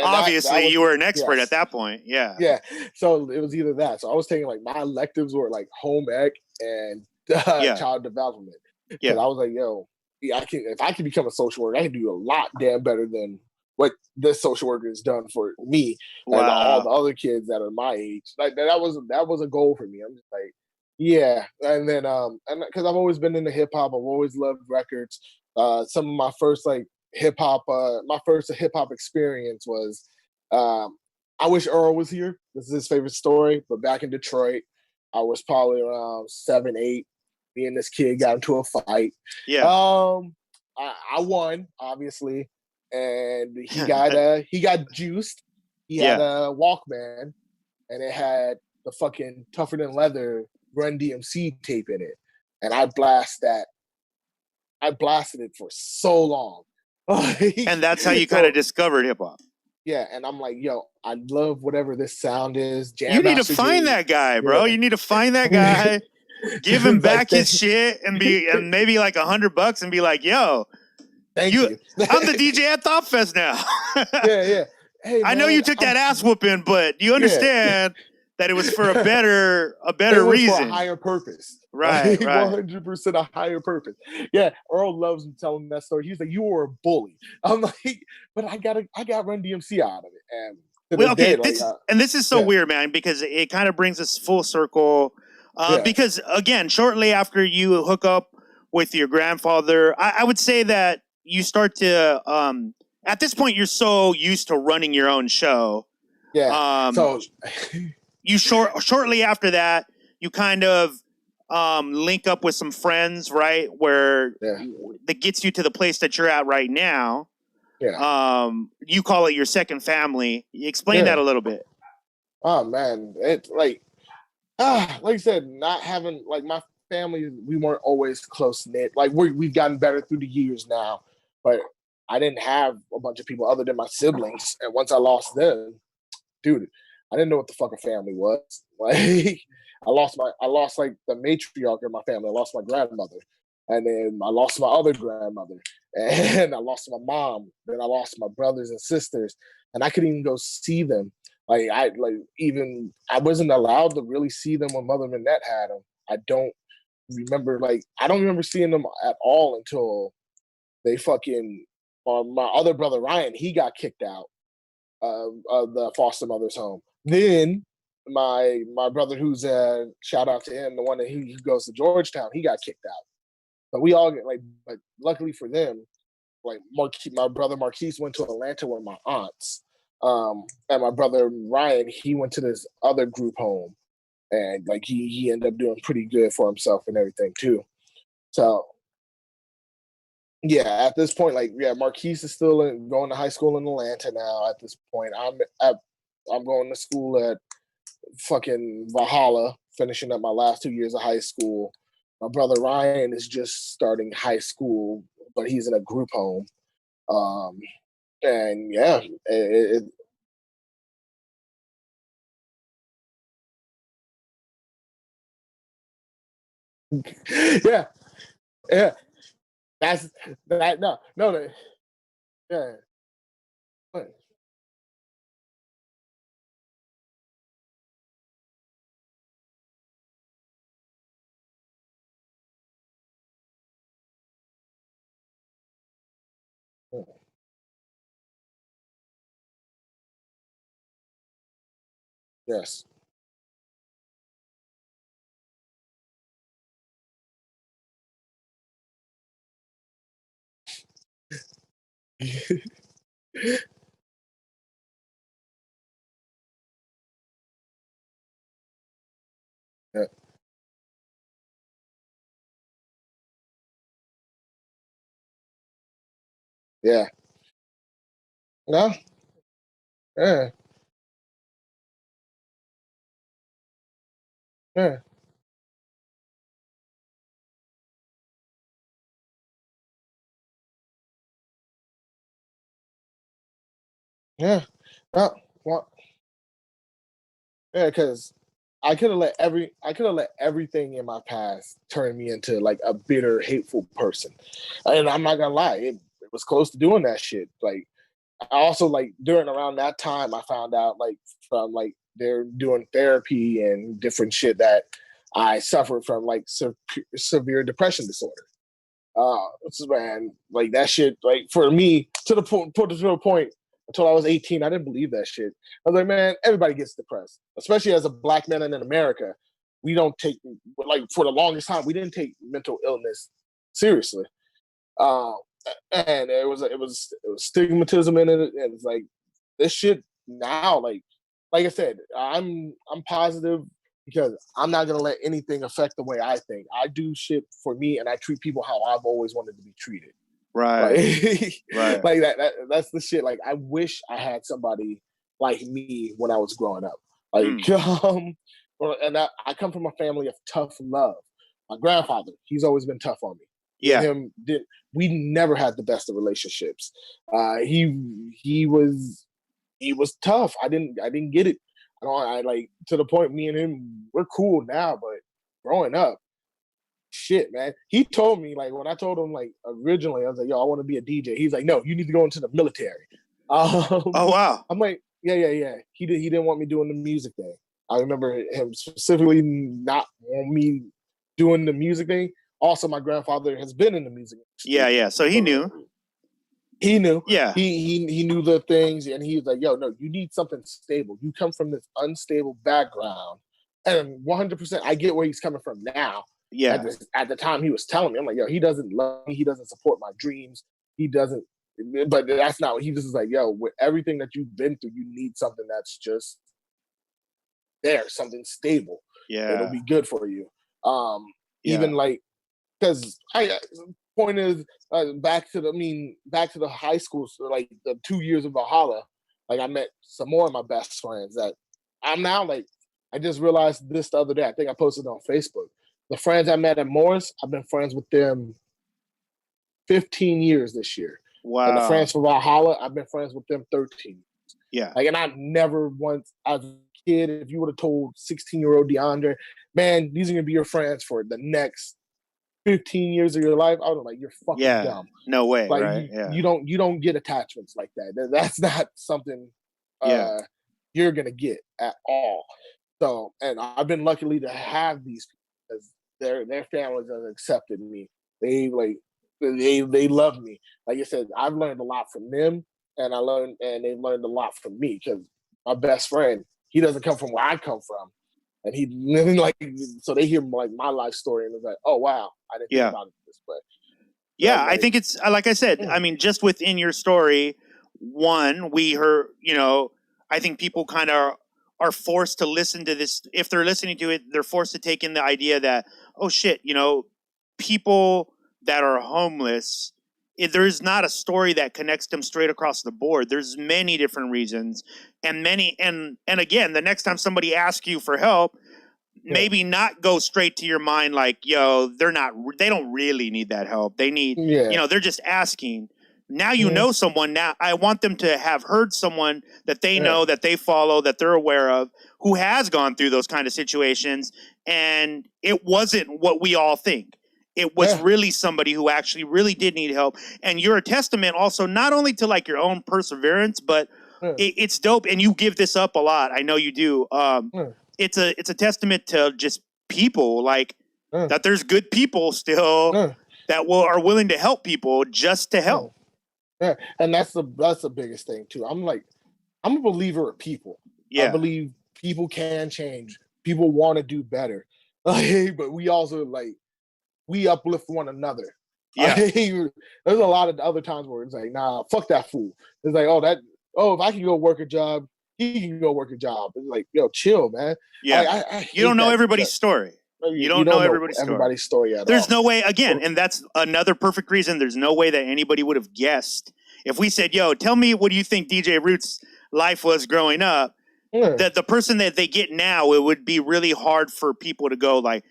obviously you were an expert at that point. Yeah, yeah. So it was either that. So I was taking like my electives were like home ec and child development. Yeah, I was like, yo, if I can become a social worker, I can do a lot damn better than what this social worker has done for me and all the other kids that are my age. Like, that was a goal for me. I'm just like. Yeah, and then and because I've always been into hip hop, I've always loved records. Some of my first hip hop experience was I wish Earl was here. This is his favorite story. But back in Detroit, I was probably around 7, 8. Me and this kid got into a fight. Yeah. I won, obviously, and he got juiced. He had a Walkman, and it had the fucking Tougher Than Leather Run DMC tape in it, and I blasted it for so long. And that's how you kind of discovered hip hop. Yeah, and I'm like, yo, I love whatever this sound is. You need to find that guy, bro. You need to find that guy, give him back his shit, and maybe like $100 and be like, yo, thank you. I'm the DJ at Thought Fest now. Yeah. Hey, man, I know you took that ass whooping, but you understand that it was for a better reason. For a higher purpose. Right. 100% a higher purpose. Yeah, Earl loves me telling that story. He's like, you were a bully. I'm like, but I got Run DMC out of it. And this is so weird, man, because it kind of brings us full circle. Because again, shortly after you hook up with your grandfather, I would say that you start to at this point you're so used to running your own show. Yeah. So you shortly after that, you kind of link up with some friends, right? Where that gets you to the place that you're at right now. Yeah. You call it your second family. Explain that a little bit. Oh man, it's like I said, not having like my family, we weren't always close knit. Like we've gotten better through the years now, but I didn't have a bunch of people other than my siblings. And once I lost them, dude, I didn't know what the fuck a family was. Like I lost like the matriarch of my family. I lost my grandmother, and then I lost my other grandmother, and I lost my mom. Then I lost my brothers and sisters, and I couldn't even go see them. I wasn't allowed to really see them when Mother Manette had them. I don't remember seeing them at all until they fucking my other brother Ryan, he got kicked out of the foster mother's home. Then my brother, who's shout out to him, the one that he goes to Georgetown, he got kicked out. But we all get but luckily for them, my brother Marquise went to Atlanta with my aunts. And my brother Ryan, he went to this other group home, and he ended up doing pretty good for himself and everything too. So yeah, at this point, Marquise is still going to high school in Atlanta now. At this point, I'm going to school at fucking Valhalla, finishing up my last 2 years of high school. My brother Ryan is just starting high school, but he's in a group home. And yeah, yeah. That's that. No. Yeah. Yes. Yeah. Yeah. No. Yeah. Yeah. Yeah. No. Well, yeah, because I could have let everything in my past turn me into a bitter, hateful person. And I'm not gonna lie, it was close to doing that shit. I also during around that time I found out from they're doing therapy and different shit that I suffered from severe depression disorder. Man, that shit, for me, to the point, put it to a point, until I was 18, I didn't believe that shit. I was like, man, everybody gets depressed, especially as a black man and in America. We don't take, for the longest time, we didn't take mental illness seriously. Uh, and it was stigmatism in it, and it's this shit now, like I said, I'm positive because I'm not gonna let anything affect the way I think. I do shit for me, and I treat people how I've always wanted to be treated. Right. Like, Right. like that's the shit. Like, I wish I had somebody like me when I was growing up. Like, and I come from a family of tough love. My grandfather, he's always been tough on me. Yeah. Him did. We never had the best of relationships. He was tough. I didn't get it. I like, to the point, me and him, we're cool now, but growing up, shit, man. He told me, like, when I told him, like, originally, I was like, yo, I want to be a DJ. He's like, no, you need to go into the military. Oh wow. I'm like, yeah. He didn't want me doing the music thing. I remember him specifically not wanting me doing the music thing. Also, my grandfather has been in the music industry. Yeah. So he knew. He knew. Yeah. He knew the things, and he was like, yo, no, you need something stable. You come from this unstable background. And 100%, I get where he's coming from now. Yeah. At the time he was telling me, I'm like, yo, he doesn't love me. He doesn't support my dreams. He doesn't. But that's not what he just is like, yo, with everything that you've been through, you need something that's just there, something stable. Yeah. It'll be good for you. Even like, because point is, back to the high school, so like the 2 years of Valhalla, like, I met some more of my best friends that I'm now, like, I just realized this the other day. I think I posted it on Facebook. The friends I met at Morris, I've been friends with them 15 years this year. Wow. And the friends from Valhalla, I've been friends with them 13 years. Yeah. Like, and I've never once, as a kid, if you would have told 16-year-old DeAndre, man, these are going to be your friends for the next 15 years of your life, I was like, you're fucking dumb. No way. Like, right. you don't get attachments like that. That's not something you're gonna get at all. So, and I've been lucky to have these people, because their families have accepted me. They love me. Like I said, I've learned a lot from them, and they've learned a lot from me, because my best friend, he doesn't come from where I come from. And he, like, so they hear, like, my life story, and it's like, oh wow, I didn't think about it this way. Yeah, like, I think it's like I said. I mean, just within your story, one, we heard, I think people kind of are forced to listen to this. If they're listening to it, they're forced to take in the idea that, oh shit, people that are homeless, there's not a story that connects them straight across the board. There's many different reasons, and again, the next time somebody asks you for help, maybe not go straight to your mind like, yo, they don't really need that help. They need, they're just asking. Now you know someone. Now I want them to have heard someone that they know, that they follow, that they're aware of, who has gone through those kind of situations, and it wasn't what we all think. It was really somebody who actually really did need help. And you're a testament also not only to, like, your own perseverance, but it's dope. And you give this up a lot. I know you do. It's a testament to just people, like, that there's good people still that are willing to help people just to help. Yeah, and that's the biggest thing too. I'm a believer of people. I believe people can change. People want to do better. But we also, like, we uplift one another. Yeah. There's a lot of other times where it's like, nah, fuck that fool. It's like, if I can go work a job, he can go work a job. It's like, yo, chill, man. Yeah. I you don't know everybody's story. You don't know everybody's story. There's no way, again, and that's another perfect reason. There's no way that anybody would have guessed. If we said, yo, tell me what do you think DJ Root's life was growing up, the person that they get now, it would be really hard for people to go like,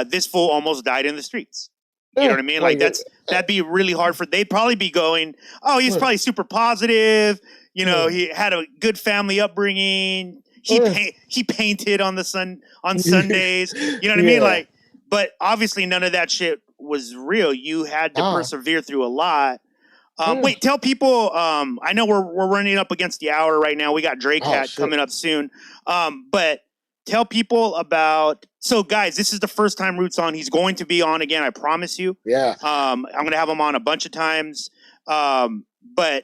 this fool almost died in the streets. You know what I mean? Like, that'd be really hard they'd probably be going, oh, he's probably super positive. He had a good family upbringing. He painted on Sundays. You know what I mean? Like, but obviously none of that shit was real. You had to persevere through a lot. Wait, tell people, I know we're running up against the hour right now. We got Drake Hat coming up soon. But tell people about, so guys, this is the first time Root's on. He's going to be on again, I promise you. Yeah. I'm going to have him on a bunch of times. But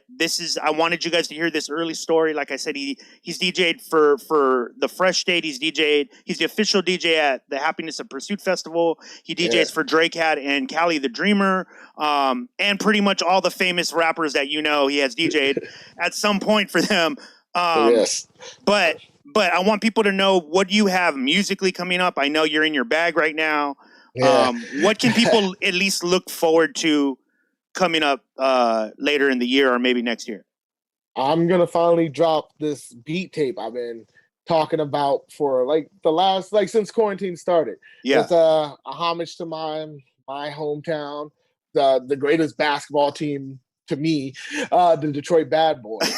I wanted you guys to hear this early story. Like I said, he's DJ'd for the Fresh State. He's the official DJ at the Happiness of Pursuit Festival. He DJs for Drake Hat and Cali the Dreamer. And pretty much all the famous rappers that he has DJ'd at some point for them. But but I want people to know what you have musically coming up. I know you're in your bag right now. Yeah. What can people at least look forward to coming up later in the year or maybe next year? I'm gonna finally drop this beat tape I've been talking about for like the last since quarantine started. Yeah. It's a homage to my hometown, the greatest basketball team to me, the Detroit Bad Boys.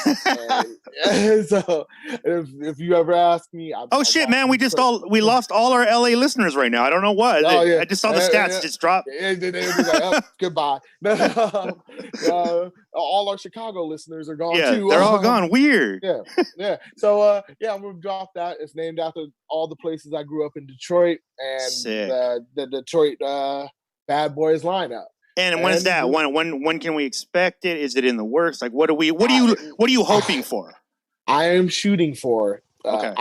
And so if you ever ask me, Oh shit, man! We lost all our LA listeners right now. I don't know what. Oh, yeah. I just saw the stats just drop. They was like, oh, goodbye. All our Chicago listeners are gone too. They're all gone. Weird. Yeah. So I'm gonna drop that. It's named after all the places I grew up in Detroit and Sick. the Detroit Bad Boys lineup. And when is that? When can we expect it? Is it in the works? Like, what are you hoping for? I am shooting for Okay.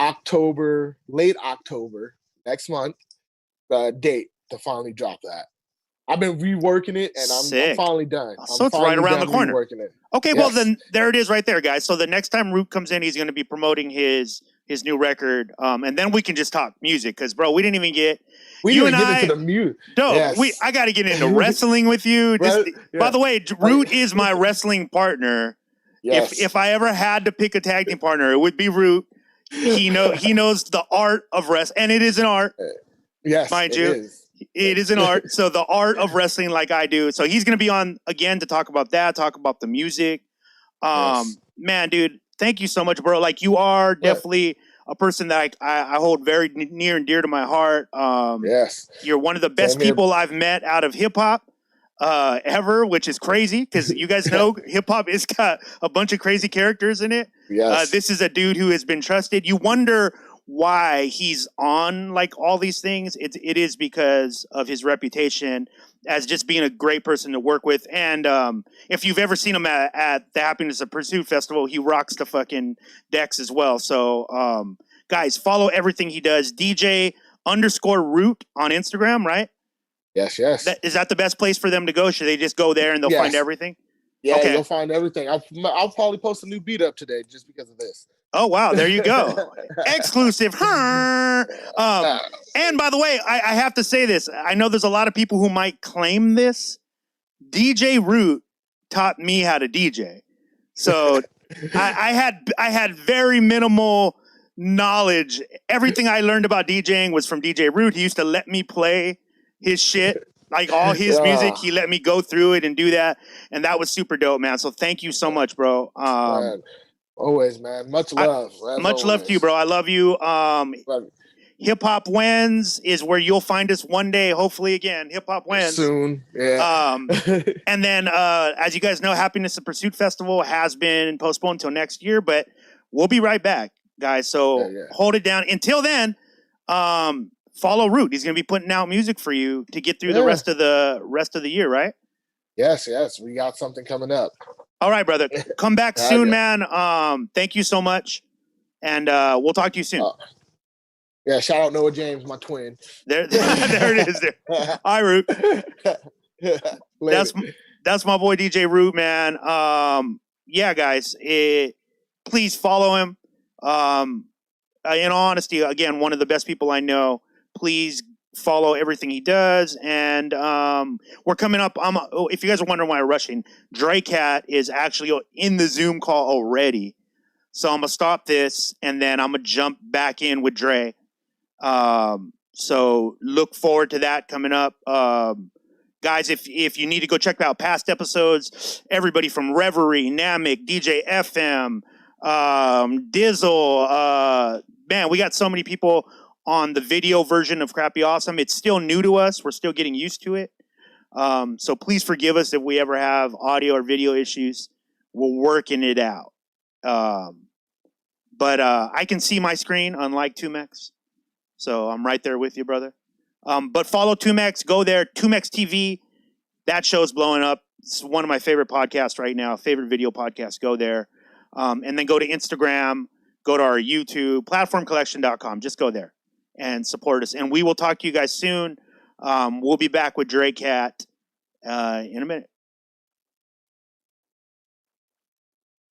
late October next month, date to finally drop that. I've been reworking it, and I'm finally done. So it's right around the corner. It. Okay, yes. Well then there it is right there, guys. So the next time Root comes in, he's going to be promoting his new record, and then we can just talk music because, bro, we didn't even get. We didn't get into the music. Dope. Yes. I got to get into wrestling with you. By the way, Root is my wrestling partner. Yes. If I ever had to pick a tag team partner, it would be Root. He knows the art of wrestling, and it is an art. Yes, mind you, it is an art. So the art of wrestling, like I do. So he's going to be on again to talk about that, talk about the music. Man, dude, thank you so much, bro. Like you are definitely a person that I hold very near and dear to my heart. Yes, you're one of the best people I've met out of hip hop. Ever, which is crazy because you guys know hip hop has got a bunch of crazy characters in it. Yes. This is a dude who has been trusted. You wonder why he's on like all these things. It is because of his reputation as just being a great person to work with. And if you've ever seen him at the Happiness of Pursuit Festival, he rocks the fucking decks as well. So guys, follow everything he does. DJ_Root on Instagram, right? Yes. Is that the best place for them to go? Should they just go there and they'll find everything? Yeah, okay. You'll find everything. I'll probably post a new beat up today just because of this. Oh, wow. There you go. Exclusive. And by the way, I have to say this. I know there's a lot of people who might claim this. DJ Root taught me how to DJ. So I had very minimal knowledge. Everything I learned about DJing was from DJ Root. He used to let me play his shit, like all his music. He let me go through it and do that, and that was super dope, man. So thank you so much, bro. Man, always, man. Much love. Much love to you, bro. I love you. Hip Hop Weds is where you'll find us one day, hopefully again. Hip Hop Weds soon, yeah. And then, as you guys know, Happiness of Pursuit Festival has been postponed until next year, but we'll be right back, guys. So hold it down. Until then, follow Root. He's going to be putting out music for you to get through the rest of the year, right? Yes. We got something coming up. All right, brother. Come back soon, man. Thank you so much, and we'll talk to you soon. Shout out Noah James, my twin. There it is. There. All right, Root. That's my boy DJ Root, man. Guys, please follow him. In all honesty, again, one of the best people I know. Please follow everything he does. And we're coming up. If you guys are wondering why I'm rushing, Dre Cat is actually in the Zoom call already. So I'm going to stop this, and then I'm going to jump back in with Dre. So look forward to that coming up. Guys, if you need to go check out past episodes, everybody from Reverie, Namek, DJ FM, Dizzle, man, we got so many people on the video version of Crappy Awesome. It's still new to us. We're still getting used to it. So please forgive us if we ever have audio or video issues. We're working it out. But I can see my screen, unlike Tumex. So I'm right there with you, brother. But follow Tumex. Go there. Tumex TV. That show's blowing up. It's one of my favorite podcasts right now. Favorite video podcast. Go there. And then go to Instagram. Go to our YouTube. Platformcollection.com. Just go there and support us. And we will talk to you guys soon. We'll be back with Dre Cat in a minute.